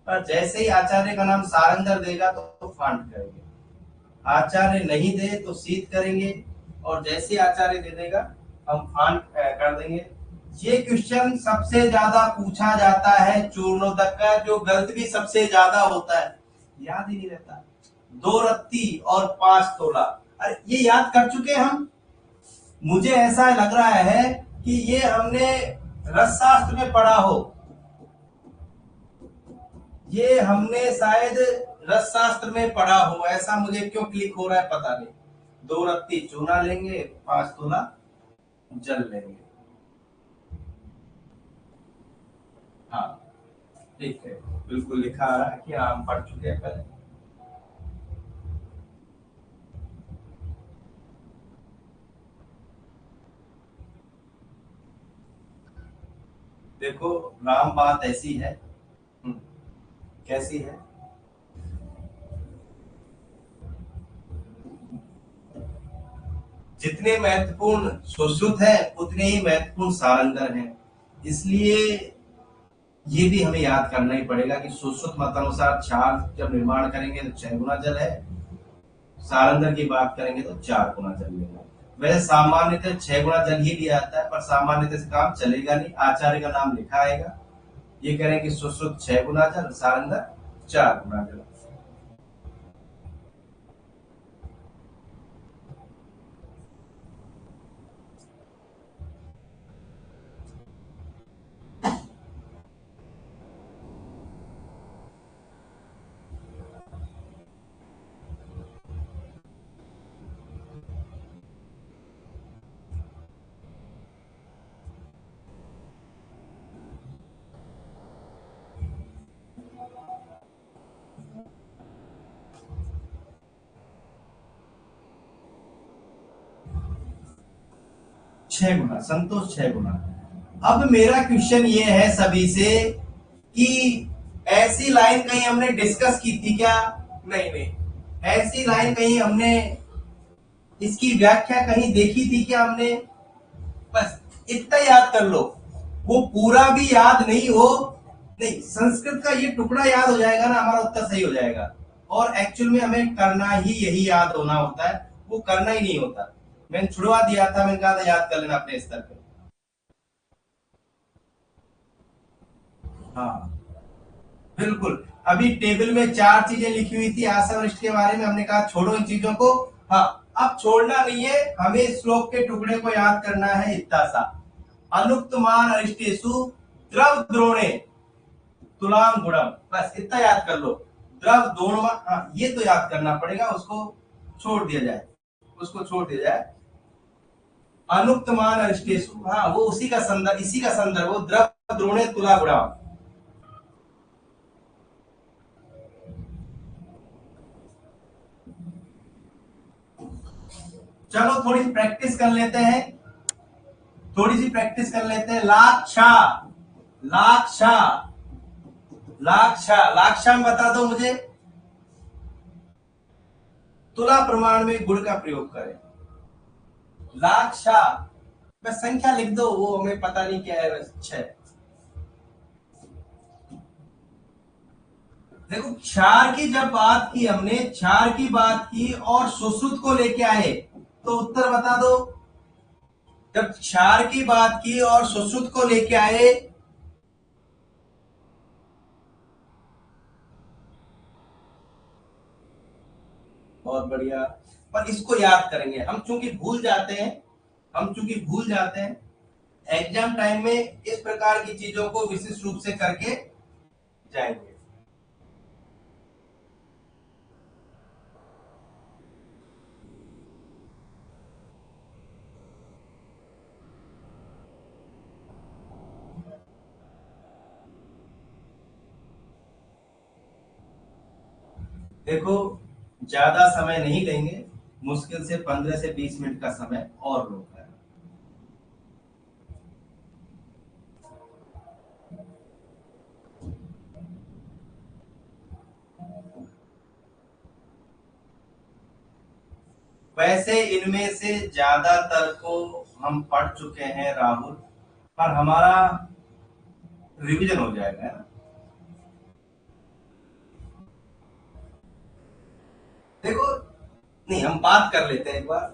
पर जैसे ही आचार्य का नाम सारंगर देगा तो फांट करेंगे। आचार्य नहीं दे तो सीध करेंगे, और जैसे आचार्य दे देगा हम फांट कर देंगे। ये क्वेश्चन सबसे ज्यादा पूछा जाता है चूर्णोदक का, जो गलत भी सबसे ज्यादा होता है, याद ही नहीं रहता। 2 रत्ती और 5 तोला, अरे ये याद कर चुके हम। मुझे ऐसा लग रहा है कि ये हमने रसशास्त्र में पढ़ा हो, ये हमने शायद रसशास्त्र में पढ़ा हो, ऐसा मुझे क्यों क्लिक हो रहा है पता नहीं। 2 रत्ती चूना लेंगे, 5 तोला जल लेंगे। हाँ ठीक है, बिल्कुल लिखा आ रहा है कि हम पढ़ चुके हैं पहले। देखो, राम बात ऐसी है। कैसी है? जितने महत्वपूर्ण सुश्रुत है उतने ही महत्वपूर्ण सारंगर हैं। इसलिए ये भी हमें याद करना ही पड़ेगा कि सुश्रुत मतानुसार 4 जब निर्माण करेंगे तो 6 गुना जल है, सारंगर की बात करेंगे तो 4 गुना जल लेगा। वैसे सामान्यतः 6 गुना जल ही लिया जाता है, पर सामान्यतः से काम चलेगा नहीं, आचार्य का नाम लिखा आएगा। ये करें कि सुश्रुत 6 गुना जल, सारंगर 4 गुना जल। छह गुना संतोष, 6 गुना। अब मेरा क्वेश्चन ये है सभी से कि ऐसी लाइन कहीं हमने डिस्कस की थी क्या? नहीं नहीं, ऐसी लाइन कहीं हमने इसकी व्याख्या कहीं देखी थी क्या हमने? बस इतना याद कर लो। वो पूरा भी याद नहीं हो, नहीं, संस्कृत का ये टुकड़ा याद हो जाएगा ना, हमारा उत्तर सही हो जाएगा। और एक्चुअल में हमें करना ही यही याद होना होता है, वो करना ही नहीं होता। मैंने छुड़वा दिया था, मैंने कहा था याद कर लेना अपने स्तर पे। हाँ बिल्कुल, अभी टेबल में 4 चीजें लिखी हुई थी आसवरिष्ठ के बारे में, हमने कहा छोड़ो इन चीजों को। हाँ, अब छोड़ना नहीं है, हमें श्लोक के टुकड़े को याद करना है इतना सा। अनुक्तमान अरिष्टेषु द्रव द्रोणे तुलाम गुणम, बस इतना याद कर लो। द्रव दोनों, हाँ ये तो याद करना पड़ेगा, उसको छोड़ दिया जाए, उसको छोड़ दिया जाए। अनुक्तमान अरिष्टेषु, हाँ वो उसी का संदर्भ, इसी का संदर्भ, वो द्रव द्रोणे तुला गुणम। चलो थोड़ी प्रैक्टिस कर लेते हैं, थोड़ी सी प्रैक्टिस कर लेते हैं। लाक्षा, लाक्षा, लाक्षा, लाक्षा में बता दो मुझे। तुला प्रमाण में गुण का प्रयोग करें। लाक्षा, बस संख्या लिख दो, वो हमें पता नहीं क्या है, बस 6। देखो क्षार की जब बात की हमने, क्षार की बात की और सुश्रुत को लेके आए, तो उत्तर बता दो। जब क्षार की बात की और सुश्रुत को लेके आए, बहुत बढ़िया। पर इसको याद करेंगे हम, चूंकि भूल जाते हैं, एग्जाम टाइम में इस प्रकार की चीजों को विशिष्ट रूप से करके जाएंगे। देखो ज्यादा समय नहीं लेंगे, मुश्किल से 15 से 20 मिनट का समय और लोग है। वैसे इनमें से ज्यादातर को हम पढ़ चुके हैं राहुल, पर हमारा रिवीजन हो जाएगा, है ना। देखो नहीं, हम बात कर लेते हैं एक बार।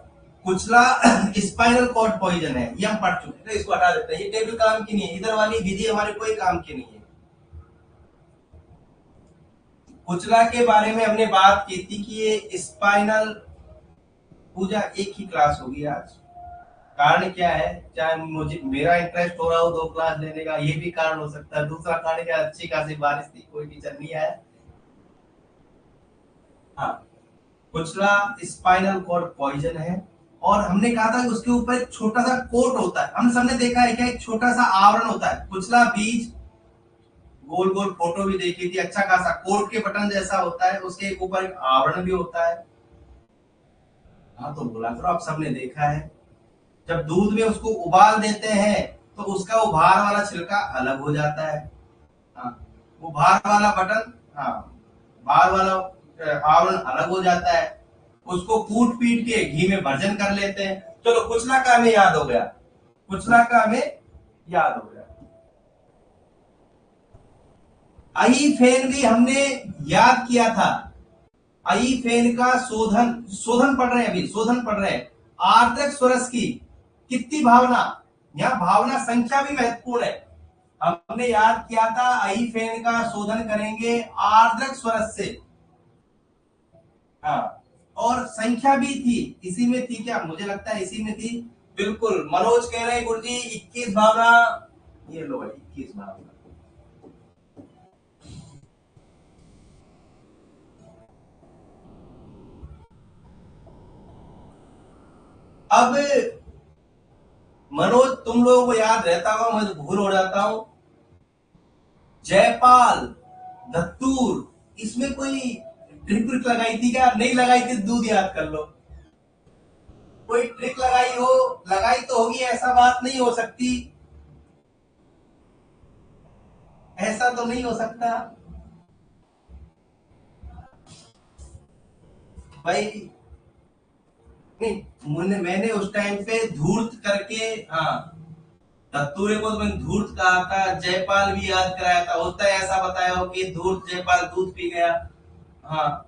कुचला स्पाइनल कॉर्ड पॉइजन है, ये हम पढ़ चुके हैं, तो इसको हटा देते हैं, ये टेबल काम की नहीं है, इधर वाली विधि हमारे कोई काम की नहीं है। कुचला के बारे में हमने बात की थी कि ये स्पाइनल, पूजा एक ही क्लास होगी आज। कारण क्या है, चाहे मुझे मेरा इंटरेस्ट हो रहा हो 2 क्लास लेने का, ये भी कारण हो सकता है। दूसरा कारण क्या, अच्छी खासी बारिश थी, कोई टीचर नहीं आया। हाँ, कुचला स्पाइनल कॉर्ड पॉइजन है, और हमने कहा था कि उसके ऊपर एक छोटा सा कोट होता है, हम सबने देखा है क्या, एक छोटा सा आवरण होता है। कुचला बीज, गोल गोल फोटो भी देखी थी, अच्छा खासा कोट के बटन जैसा होता है, उसके ऊपर एक आवरण भी होता है। हाँ तो बोला करो, आप सबने देखा है। जब दूध में उसको उबाल देते हैं, तो उसका उभार वाला छिलका अलग हो जाता है। हाँ, उभार वाला बटन, हाँ, भार वाला आवरण अलग हो जाता है। उसको कूट पीट के घी में भर्जन कर लेते हैं। चलो कुचला का हमें याद हो गया, कुचला का हमें याद हो गया। आई फेन भी हमने याद किया था। आई फेन का शोधन, शोधन पढ़ रहे हैं अभी, शोधन पढ़ रहे हैं। आर्द्रक स्वरस की कितनी भावना, यहाँ भावना संख्या भी महत्वपूर्ण है। हमने याद किया था आई फेन का शोधन करेंगे आर्द्रक स्वरस से। हाँ, और संख्या भी थी, इसी में थी क्या, मुझे लगता है इसी में थी। बिल्कुल, मनोज कह रहे हैं गुरुजी 21 भावना, ये लो भाई 21 भावना। अब मनोज तुम लोगों को याद रहता होगा, मैं तो भूल हो जाता हूं। जयपाल, दत्तूर, इसमें कोई ट्रिक व्रिक लगाई थी क्या, नहीं लगाई थी, दूध याद कर लो। कोई ट्रिक लगाई हो, लगाई तो होगी, ऐसा बात नहीं हो सकती, ऐसा तो नहीं हो सकता भाई। नहीं, मैंने उस टाइम पे धूर्त करके, हाँ, दत्तूरे को तो मैंने धूर्त कहा था, जयपाल भी याद कराया था, होता है ऐसा बताया हो कि धूर्त जयपाल दूध पी गया। हाँ,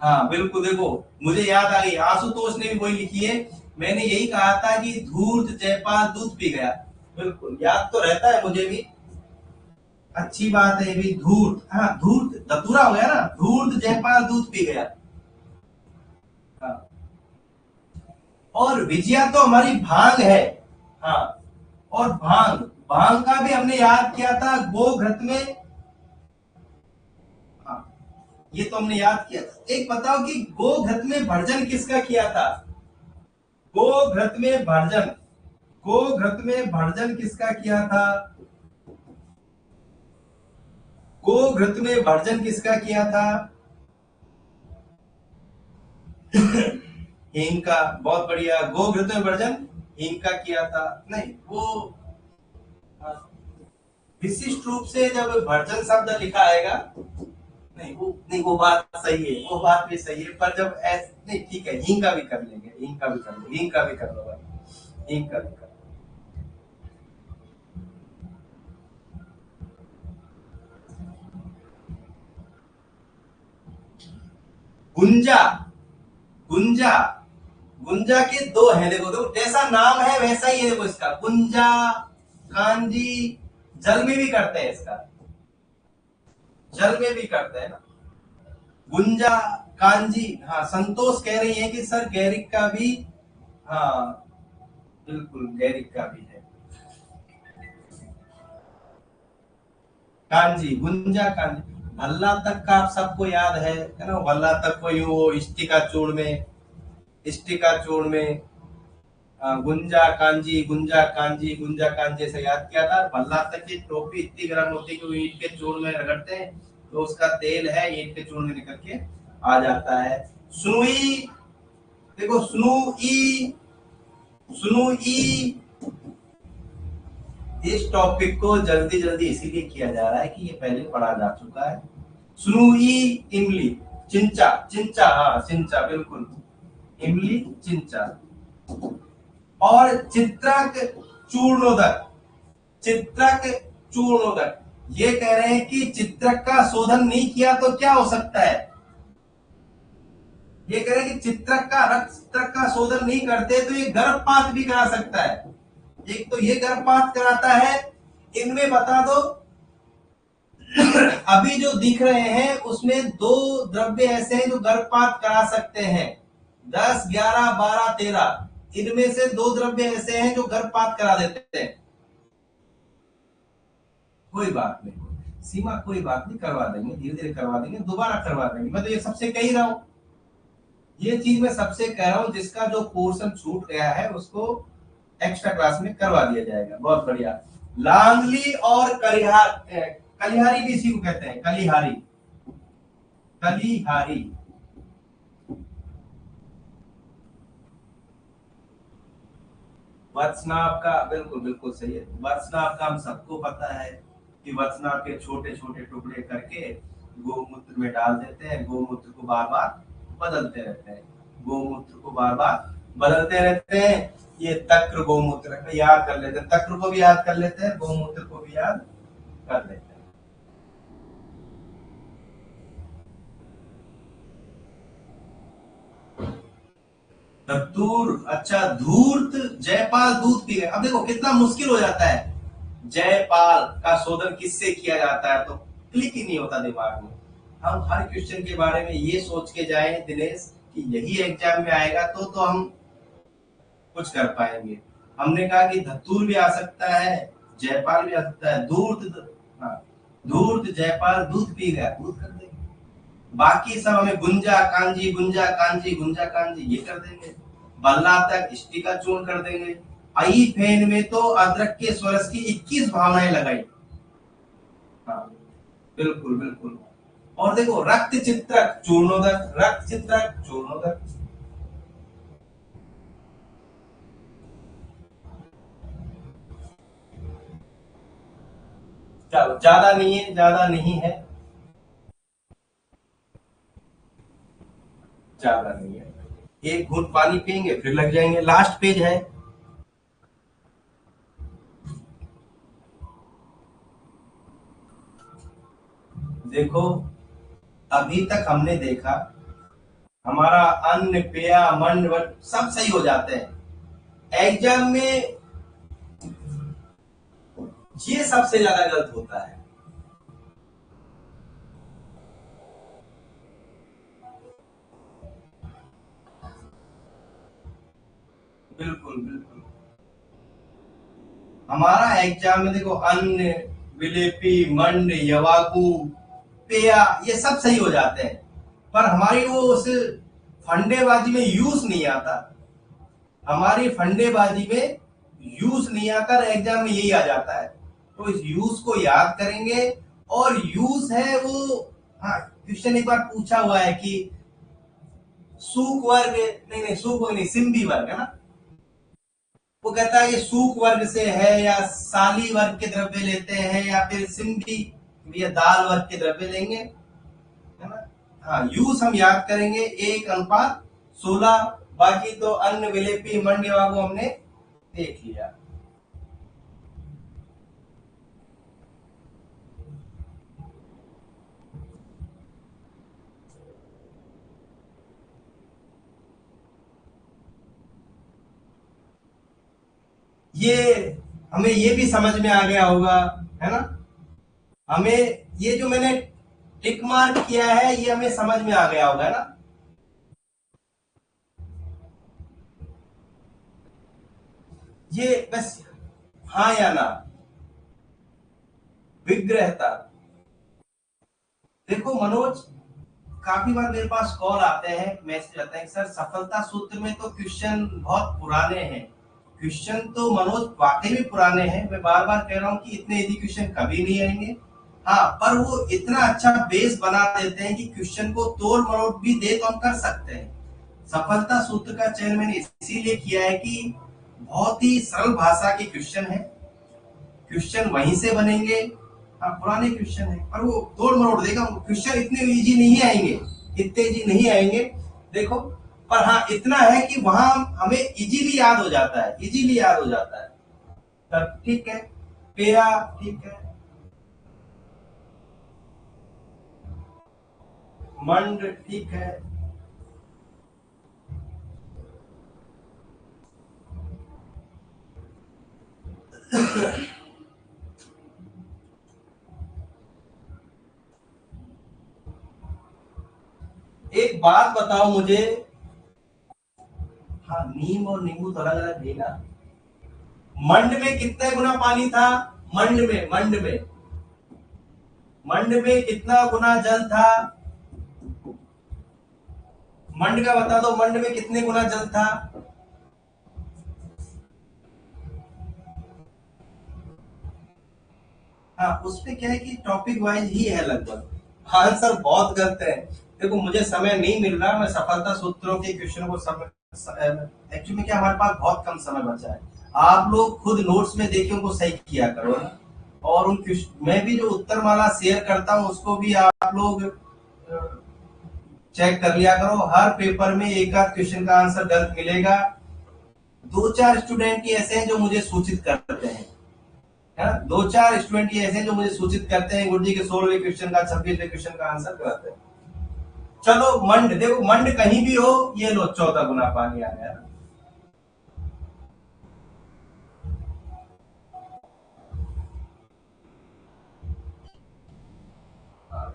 हाँ बिल्कुल, देखो मुझे याद आ गई, आशुतोष ने भी वही लिखी है। मैंने यही कहा था कि धूर्त जयपाल दूध पी गया। बिल्कुल याद तो रहता है मुझे भी, अच्छी बात है भी। धूर्त, हाँ धूर्त दतूरा हो गया ना, धूर्त जयपाल दूध पी गया। हाँ, और विजया तो हमारी भांग है। हाँ, और भांग, भांग का भी हमने याद किया था, गोघृत में। हाँ, ये तो हमने याद किया था। एक बताओ कि गोघृत में भर्जन किसका किया था, गोघृत में भर्जन, गोघृत में भर्जन किसका किया था, गोघृत में भर्जन किसका किया था। हिंग का, बहुत बढ़िया, गोघृत में भर्जन हिंग का किया था। नहीं वो, हाँ, विशिष्ट रूप से जब भर्जन शब्द लिखा आएगा, नहीं वो बात सही है, वो बात भी सही है, पर जब ऐसे नहीं, ठीक है, हींग का भी कर लेंगे, हींग का भी कर लो, हींग का भी कर लो भाई, हींग का भी कर लो। गुंजा, गुंजा, गुंजा के दो हैं, देखो देखो जैसा नाम है वैसा ही है, देखो इसका गुंजा, कांजी, जल में भी करते हैं इसका, जल में भी करते हैं ना, गुंजा, कांजी। हाँ, संतोष कह रही है कि सर गैरिक का भी, हाँ बिल्कुल गैरिक का भी है। कांजी, गुंजा, कांजी, भल्ला तक का आप सबको याद है ना, भल्ला तक को यूं वो स्टिका चूर्ण में, स्टिका चूर्ण में गुंजा कांजी, गुंजा कांजी से याद किया था। भल्ला तक की टोपी इतनी गर्म होती है कि वो ईंट के चूर्ण में रगड़ते हैं, तो उसका तेल है ईंट के चूर्ण में निकल के आ जाता है। सुनुई, देखो सुनुई, इस टॉपिक को जल्दी जल्दी इसीलिए किया जा रहा है कि ये पहले पढ़ा जा चुका है। सुनुई, इमली, चिंचा, चिंचा, हाँ चिंचा बिल्कुल, इमली, चिंचा। और चित्रक चूर्णोदक, चित्रक चूर्णोदक, ये कह रहे हैं कि चित्रक का शोधन नहीं किया तो क्या हो सकता है, ये कह रहे हैं कि चित्रक का, रक्त चित्रक का शोधन नहीं करते तो ये गर्भपात भी करा सकता है। एक तो ये गर्भपात कराता है, इनमें बता दो अभी जो दिख रहे हैं उसमें दो द्रव्य ऐसे हैं जो गर्भपात करा सकते हैं, 10, 11, 12, 13, इनमें से दो द्रव्य ऐसे हैं जो गर्भपात करा देते हैं। कोई बात नहीं सीमा, कोई बात नहीं, करवा देंगे, धीरे धीरे करवा देंगे, दोबारा करवा देंगे, मैं तो ये सबसे कह ही रहा हूं, ये चीज मैं सबसे कह रहा हूं, जिसका जो पोर्शन छूट गया है उसको एक्स्ट्रा क्लास में करवा दिया जाएगा। बहुत बढ़िया। लांगली और कलिहार, कलिहारी भी इसी को कहते हैं, कलिहारी, कलिहारी। वत्सनाभ का बिल्कुल बिल्कुल सही है, वत्सनाभ का हम सबको पता है कि वत्सनाभ के छोटे छोटे टुकड़े करके गोमूत्र में डाल देते हैं, गोमूत्र को बार बार बदलते रहते हैं, गोमूत्र को बार बार बदलते रहते हैं। ये तक्र गोमूत्र याद कर लेते हैं, तक्र को भी याद कर लेते हैं, गोमूत्र को भी याद कर लेते हैं। धतूर, अच्छा धूर्त, जयपाल दूध पी गए। अब देखो कितना मुश्किल हो जाता है, जयपाल का शोधन किससे किया जाता है, तो क्लिक ही नहीं होता दिमाग में। हम हर क्वेश्चन के बारे में ये सोच के जाए दिनेश कि यही एग्जाम में आएगा तो हम कुछ कर पाएंगे। हमने कहा कि धतूर भी आ सकता है, जयपाल भी आ सकता है, धूर्त, हाँ धूर्त जयपाल दूध पी गया, दूध कर देंगे। बाकी सब हमें गुंजा कांजी, गुंजा कांजी, गुंजा कांजी ये कर देंगे। बल्ला तक स्टिका चूर्ण कर देंगे। आई फेन में तो अदरक के स्वरस की 21 भावनाएं लगाई। हाँ बिल्कुल बिल्कुल। और देखो रक्त चित्रक चूर्णोदक, रक्त चित्रक चूर्णोदक। चलो ज्यादा नहीं है, ज्यादा नहीं है, ज्यादा नहीं है। एक घूंट पानी पियेंगे फिर लग जाएंगे, लास्ट पेज है। देखो अभी तक हमने देखा हमारा अन्न पेय मंड सब सही हो जाते हैं, एग्जाम में ये सबसे ज्यादा गलत होता है। बिल्कुल बिल्कुल। हमारा एग्जाम में देखो अन्न, विलेपी, मंड, यवागु, पेया ये सब सही हो जाते हैं, पर हमारी वो उस फंडेबाजी में यूज नहीं आता, हमारी फंडेबाजी में यूज नहीं आता, एग्जाम में यही आ जाता है। तो इस यूज को याद करेंगे, और यूज है वो, हाँ क्वेश्चन एक बार पूछा हुआ है कि सूक वर्ग, नहीं नहीं सूक वर्ग नहीं, सिंबी वर्ग है ना, वो कहता है कि सूक वर्ग से है या साली वर्ग के द्रव्य लेते हैं या फिर सिंबी या दाल वर्ग के द्रव्य लेंगे। हाँ, यूज हम याद करेंगे 1:16। बाकी तो अन्य विलेपी मंड्यवा को हमने देख लिया। ये हमें ये भी समझ में आ गया होगा, है ना? हमें ये जो मैंने टिक मार्क किया है ये हमें समझ में आ गया होगा, है ना? ये बस हाँ या ना, विग्रहता। देखो मनोज, काफी बार मेरे पास कॉल आते हैं, मैसेज आते हैं, सर सफलता सूत्र में तो क्वेश्चन बहुत पुराने हैं। क्वेश्चन तो मनोज वाकई में पुराने हैं, मैं बार बार कह रहा हूँ कि इतने इजी क्वेश्चन कभी नहीं आएंगे। हाँ, पर वो इतना अच्छा बेस बना देते हैं कि क्वेश्चन को तोड़ मरोड़ भी दे तो हम कर सकते हैं। सफलता सूत्र का चयन मैंने इसीलिए किया है कि बहुत ही सरल भाषा के क्वेश्चन है, क्वेश्चन वहीं से बनेंगे। हाँ, पुराने क्वेश्चन है पर वो तोड़ मरोड़ देगा। क्वेश्चन इतने इजी नहीं आएंगे, इतने इजी नहीं आएंगे। देखो, पर हाँ इतना है कि वहां हमें इजीली याद हो जाता है, इजीली याद हो जाता है। तब ठीक है, पेया ठीक है, मंड ठीक है। एक बात बताओ मुझे, हाँ नीम और नींबू तो अलग अलग देगा। मंड में कितने गुना पानी था? मंड में कितना गुना जल था? मंड का बता दो, मंड में कितने गुना जल था? हाँ, उसपे क्या है कि टॉपिक वाइज ही है लगभग। आंसर बहुत गलत है। देखो, मुझे समय नहीं मिल रहा, मैं सफलता सूत्रों के क्वेश्चन को सब एक्चुअली क्या हमारे पास बहुत कम समय बचा है। आप लोग खुद नोट्स में देखे उनको सही किया करो ना। और उन मैं भी जो उत्तर माला शेयर करता हूँ उसको भी आप लोग चेक कर लिया करो। हर पेपर में एक आध क्वेश्चन का आंसर गलत मिलेगा। दो चार स्टूडेंट ही ऐसे हैं जो मुझे सूचित करते हैं, है ना? दो चार स्टूडेंट ही ऐसे हैं जो मुझे सूचित करते हैं गुरुजी के 16वें क्वेश्चन का 26वें क्वेश्चन का आंसर गलत है। चलो मंड, देखो मंड कहीं भी हो, ये लो 14 गुना पानी आ गया।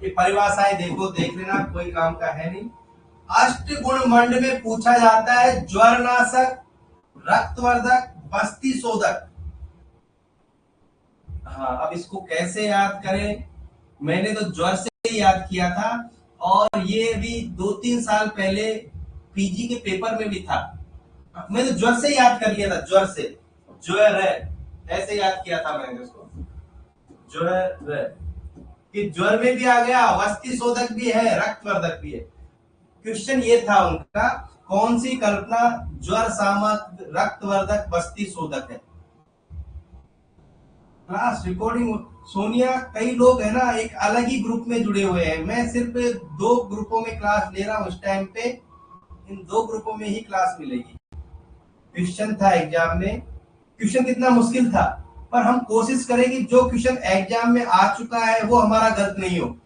ये परिभाषाएं देखो, देख लेना, कोई काम का है नहीं। अष्ट गुण मंड में पूछा जाता है ज्वरनाशक, रक्तवर्धक, बस्ती शोधक। हाँ, अब इसको कैसे याद करें? मैंने तो ज्वर से ही याद किया था, और ये भी 2-3 साल पहले पीजी के पेपर में भी था। मैंने ज्वर से याद कर लिया था, ज्वर से, ज्वर है ऐसे याद किया था मैंने उसको, ज्वर है। कि ज्वर में भी आ गया, वस्ती शोधक भी है, रक्तवर्धक भी है। क्वेश्चन ये था उनका, कौन सी कल्पना ज्वर शामक, रक्तवर्धक, बस्ती शोधक है? क्लास रिकॉर्डिंग, सोनिया, कई लोग है ना एक अलग ही ग्रुप में जुड़े हुए हैं। मैं सिर्फ 2 ग्रुपों में क्लास ले रहा हूँ इस टाइम पे, इन 2 ग्रुपों में ही क्लास मिलेगी। क्वेश्चन था एग्जाम में, क्वेश्चन कितना मुश्किल था, पर हम कोशिश करें कि जो क्वेश्चन एग्जाम में आ चुका है वो हमारा गलत नहीं हो।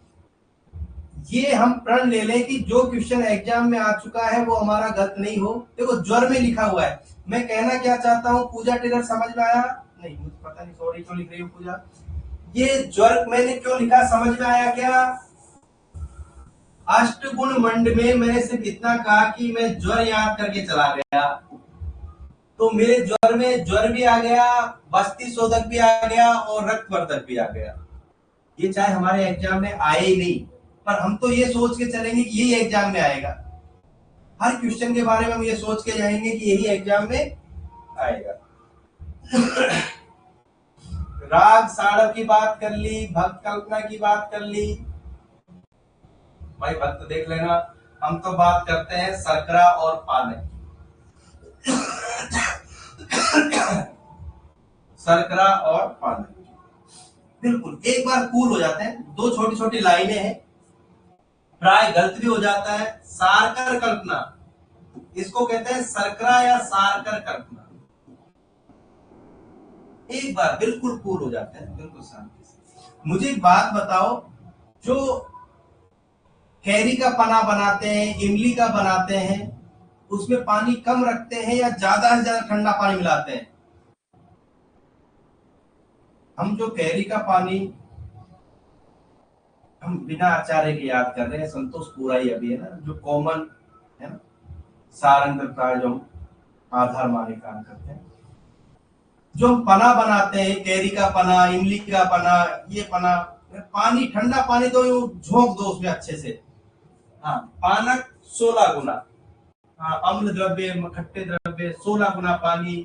ये हम प्रण ले लें कि जो क्वेश्चन एग्जाम में आ चुका है वो हमारा गलत नहीं हो। देखो ज्वर में लिखा हुआ है, मैं कहना क्या चाहता हूँ, पूजा टेलर समझ में आया? नहीं, मुझे पता नहीं, सॉरी क्यों लिख रही हो पूजा। ये ज्वर मैंने क्यों लिखा, समझ में आया क्या? अष्टगुण मंड में मैंने सिर्फ इतना कहा कि मैं ज्वर याद करके चला गया, तो मेरे ज्वर में ज्वर भी आ गया, बस्ती शोधक भी आ गया, और रक्तवर्धक भी आ गया। ये चाहे हमारे एग्जाम में आए ही नहीं, पर हम तो ये सोच के चलेंगे कि यही एग्जाम में आएगा। हर क्वेश्चन के बारे में हम ये सोच के जाएंगे कि यही एग्जाम में आएगा। राग साड़व की बात कर ली, भक्त कल्पना की बात कर ली। भाई भक्त देख लेना, हम तो बात करते हैं शर्करा और पानक, शर्करा और पानक। बिल्कुल, एक बार कूल हो जाते हैं। दो छोटी छोटी लाइनें हैं, प्राय गलत भी हो जाता है। सारकर कल्पना, इसको कहते हैं सरकरा या सारकर कल्पना। एक बार बिल्कुल कूल हो जाते हैं, बिल्कुल शांति से। मुझे एक बात बताओ, जो कैरी का पना बनाते हैं, इमली का बनाते हैं, उसमें पानी कम रखते हैं या ज्यादा से ज्यादा ठंडा पानी मिलाते हैं? हम जो कैरी का पानी, हम बिना आचार्य के याद कर रहे हैं, संतोष पूरा ही अभी है ना, जो कॉमन है ना, सारंग का जो आधार माने काम करते हैं। जो हम पना बनाते हैं, कैरी का पना, इमली का पना, ये पना, पानी ठंडा पानी तो झोंक दो उसमें अच्छे से। हाँ, पानक 16 गुना, हाँ, अम्ल द्रव्य, खट्टे द्रव्य 16 गुना पानी,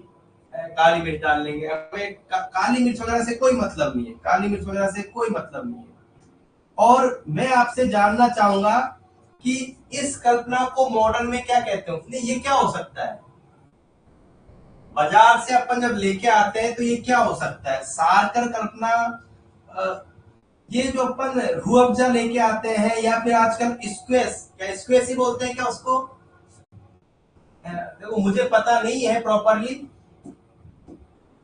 काली मिर्च डाल लेंगे। हमें काली मिर्च वगैरह से कोई मतलब नहीं है, काली मिर्च वगैरह से कोई मतलब नहीं है। और मैं आपसे जानना चाहूंगा कि इस कल्पना को मॉडर्न में क्या कहते हैं? ये क्या हो सकता है? बाजार से अपन जब लेके आते हैं तो ये क्या हो सकता है? सारकर कल्पना, ये जो अपन रूह अफ़ज़ा लेके आते हैं, या फिर आजकल स्क्वेश, क्या स्क्वेश ही बोलते हैं क्या उसको? देखो मुझे पता नहीं है प्रॉपरली।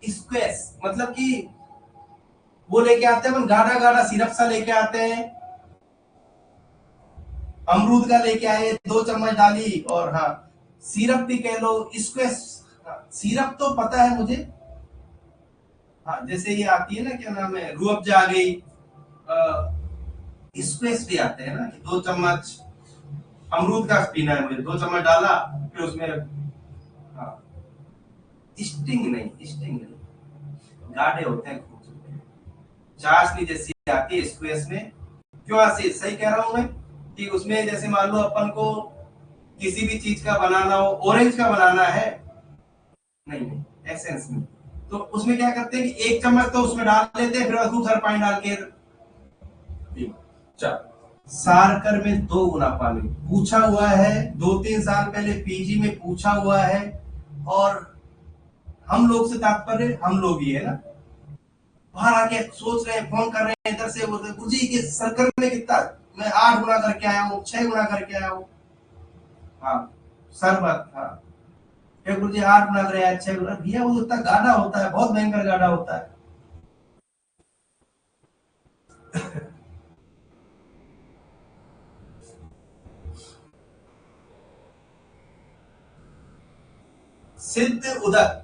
स्क्वेश मतलब कि वो लेके आते हैं, अपन गाढ़ा गाढ़ा सिरप सा लेके आते हैं, अमरूद का लेके आए, 2 चम्मच डाली, और हाँ, सिरप भी कह लो, स्क्वेश। सिरप तो पता है मुझे। हाँ, जैसे ये आती है ना, क्या नाम है, रूह अफ़ज़ा आ गई। स्क्वेश भी आते हैं ना, कि 2 चम्मच अमरूद का पीना है मुझे, 2 चम्मच डाला, फिर उसमें, हाँ, स्टिंग नहीं, स्टिंग नहीं, गाढ़े होते हैं खूब, चाशनी जैसी आती है स्क्वेश में। क्यों आशीष, सही कह रहा हूं मैं? कि उसमें जैसे मान लो अपन को किसी भी चीज का बनाना हो, ऑरेंज का बनाना है, नहीं नहीं, एसेंस में, तो उसमें क्या करते हैं कि 1 चम्मच तो उसमें डाल लेते हैं, फिर खूब सारा पानी डाल के चल। सारकर में 2 गुना पानी पूछा हुआ है, 2-3 साल पहले पीजी में पूछा हुआ है। और हम लोग से तात्पर्य हम लोग ही है ना, बाहर आके सोच रहे हैं, फोन कर रहे हैं इधर से उधर, गुरुजी के सर्कल में कितना, मैं 8 गुना करके आया हूँ, 6 गुना करके आया हूँ। हाँ, सरबत, हाँ, ये गुरुजी 8 गुना करे आया, 6 गुना, भैया वो इतना गाढ़ा होता है, बहुत भयंकर गाढ़ा होता है। सिद्ध उदक,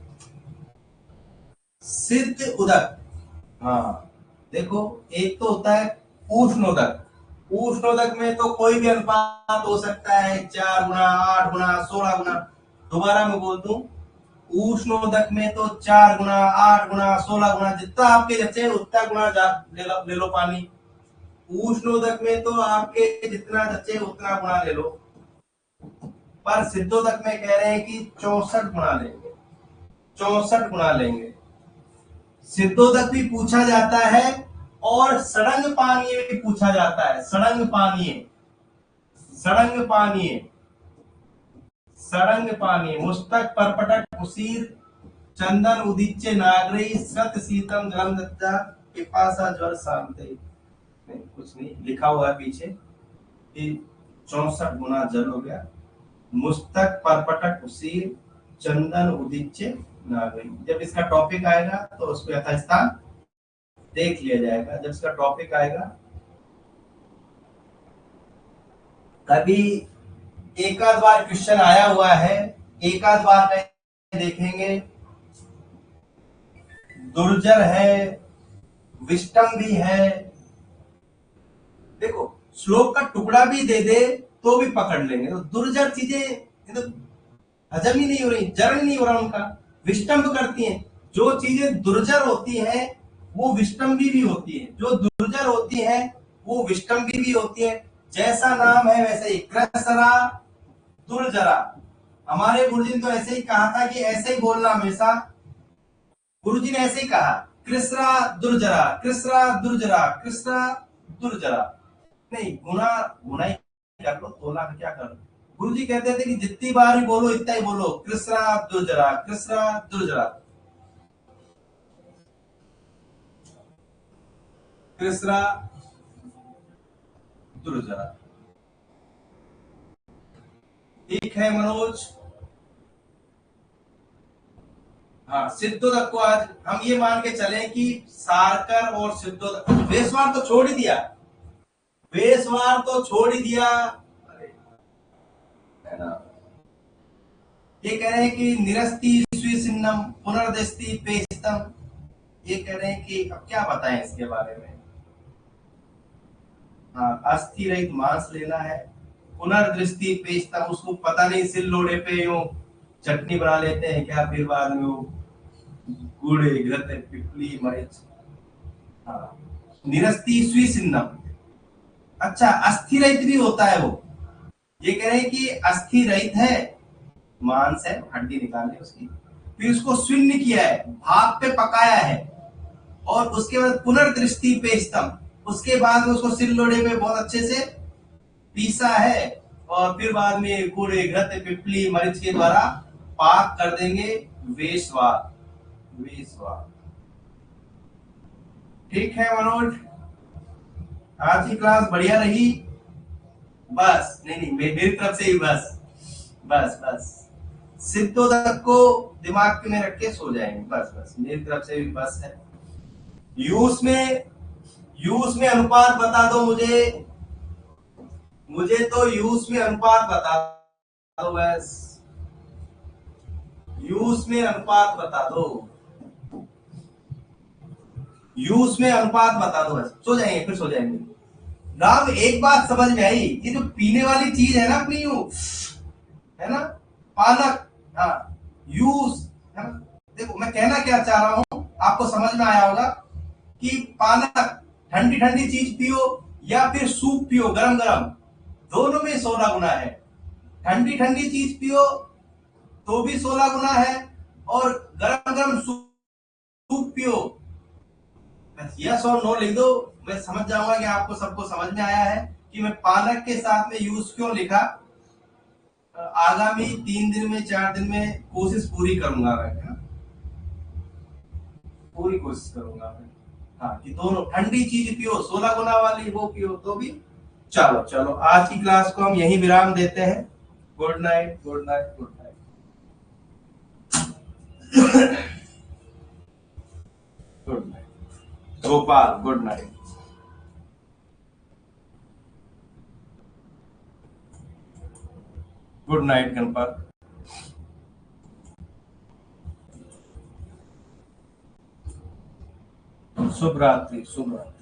सिद्ध उदक, हाँ, देखो, एक तो होता है उष्णोदक। उष्णोदक में तो कोई भी अनुपात हो सकता है, 4 गुना, 8 गुना, 16 गुना। दोबारा मैं बोल दूं, उष्णोदक में तो 4 गुना, 8 गुना, 16 गुना, जितना आपके जैसे उतना गुना ले लो पानी। उष्णोदक में तो आपके जितना जचे उतना गुना ले लो। पर सिद्धोदक में कह रहे हैं कि 64 गुना लेंगे, 64 गुना लेंगे। सिद्धोदक भी पूछा जाता है, और सड़ंग पानीय भी पूछा जाता है। सड़ंग पानीय, सड़ंग पानीय, सड़ंग पानीय, मुस्तक परपटक उसीर, चंदन उदीच्य नागरी, सत शीतम जलम दत्ता, पिपासा ज्वर शांति। नहीं, कुछ नहीं लिखा हुआ है पीछे कि 64 गुना जल हो गया। मुस्तक परपटक उसीर, चंदन उदीच्य नागरी। जब इसका टॉपिक आएगा तो उसको यथास्थान देख लिया जाएगा, जब इसका टॉपिक आएगा। कभी एक आध बार क्वेश्चन आया हुआ है, एक आध बार देखेंगे। दुर्जर है, विष्टम भी है। देखो, श्लोक का टुकड़ा भी दे दे तो भी पकड़ लेंगे। तो दुर्जर चीजें ये तो हजम ही नहीं हो रही, जरण ही नहीं हो रहा उनका, विष्टम्भ करती हैं। जो चीजें दुर्जर होती हैं वो विष्टम्भी भी होती है, जो दुर्जर होती है वो विष्टम्भी भी होती है। जैसा नाम है वैसे ही, कृसरा दुर्जरा। हमारे गुरुजी ने तो ऐसे ही कहा था कि ऐसे ही बोलना हमेशा। गुरुजी ने ऐसे ही कहा, कृसरा दुर्जरा, कृसरा दुर्जरा, कृसरा दुर्जरा। नहीं, गुना गुना ही कर लो, तोला में क्या कर लो। गुरु जी कहते थे कि जितनी बार ही बोलो इतना ही बोलो, कृसरा दुर्जरा, कृसरा दुर्जरा, कृसरा दुर्जरा। ठीक है मनोज। हाँ, सिद्धोदक को आज हम ये मान के चले कि सारकर और सिद्धोदक, वेशवार तो छोड़ ही दिया, वेशवार तो छोड़ ही दिया, है ना। ये कह रहे हैं कि निरस्ति स्वीसिन्नम पुनर्दस्ति पेस्तम, ये कह रहे हैं कि अब क्या बताएं इसके बारे में। हाँ, अस्थि रहित मांस लेना है, पुनर्दृष्टि पेस्तम, उसको पता नहीं सिल लोड़े पे यूं चटनी बना लेते हैं क्या, फिर बाद में वो गुड़ घृत पिपली मरीच। हाँ, निरस्ति स्वीसिन्नम, अच्छा अस्थि रहित भी होता है वो। ये कह रहे हैं कि अस्थि रहित है, मांस है, हड्डी निकालनी उसकी, फिर उसको स्विन्न किया है, भाप पे पकाया है, और उसके बाद पुनर्दृष्टि पेस्तम, उसके बाद उसको सिल लोड़े में बहुत अच्छे से पीसा है, और फिर बाद में गुड़ घृत पिपली मरीच के द्वारा पाक कर देंगे, वेशवार, वेशवार। ठीक है मनोज, आज की क्लास बढ़िया रही। बस नहीं नहीं, मेरी तरफ से ही बस, बस बस सिद्धोदक को दिमाग में रख के सो जाएंगे, बस बस मेरी तरफ से भी बस है। यूज में अनुपात बता दो मुझे, मुझे तो यूज में अनुपात बता दो बस, यूज में अनुपात बता दो, यूज में अनुपात बता दो बस, सो जाएंगे, फिर सो जाएंगे। राम एक बात समझ में आई, ये जो पीने वाली चीज है ना अपनी, यू है ना, पालक, हाँ, यूज है ना। देखो मैं कहना क्या चाह रहा हूं, आपको समझ में आया होगा कि पालक, ठंडी ठंडी चीज पियो या फिर सूप पियो गरम गरम, दोनों में 16 गुना है। ठंडी ठंडी चीज पियो तो भी 16 गुना है, और गरम गरम सूप पियो, यस और नो लिख दो, मैं समझ जाऊंगा कि आपको सबको समझ में आया है कि मैं पालक के साथ में यूज क्यों लिखा। आगामी 3 दिन में 4 दिन में कोशिश पूरी करूंगा मैं, पूरी कोशिश करूंगा मैं। हाँ, कि दोनों ठंडी चीज पियो, 16 गुना वाली वो पियो तो भी। चलो चलो, आज की क्लास को हम यही विराम देते हैं। Good night, good night, good night. Good night Gopal, good night. Good night Ganpat. शुभ रात्रि, शुभ रात्रि।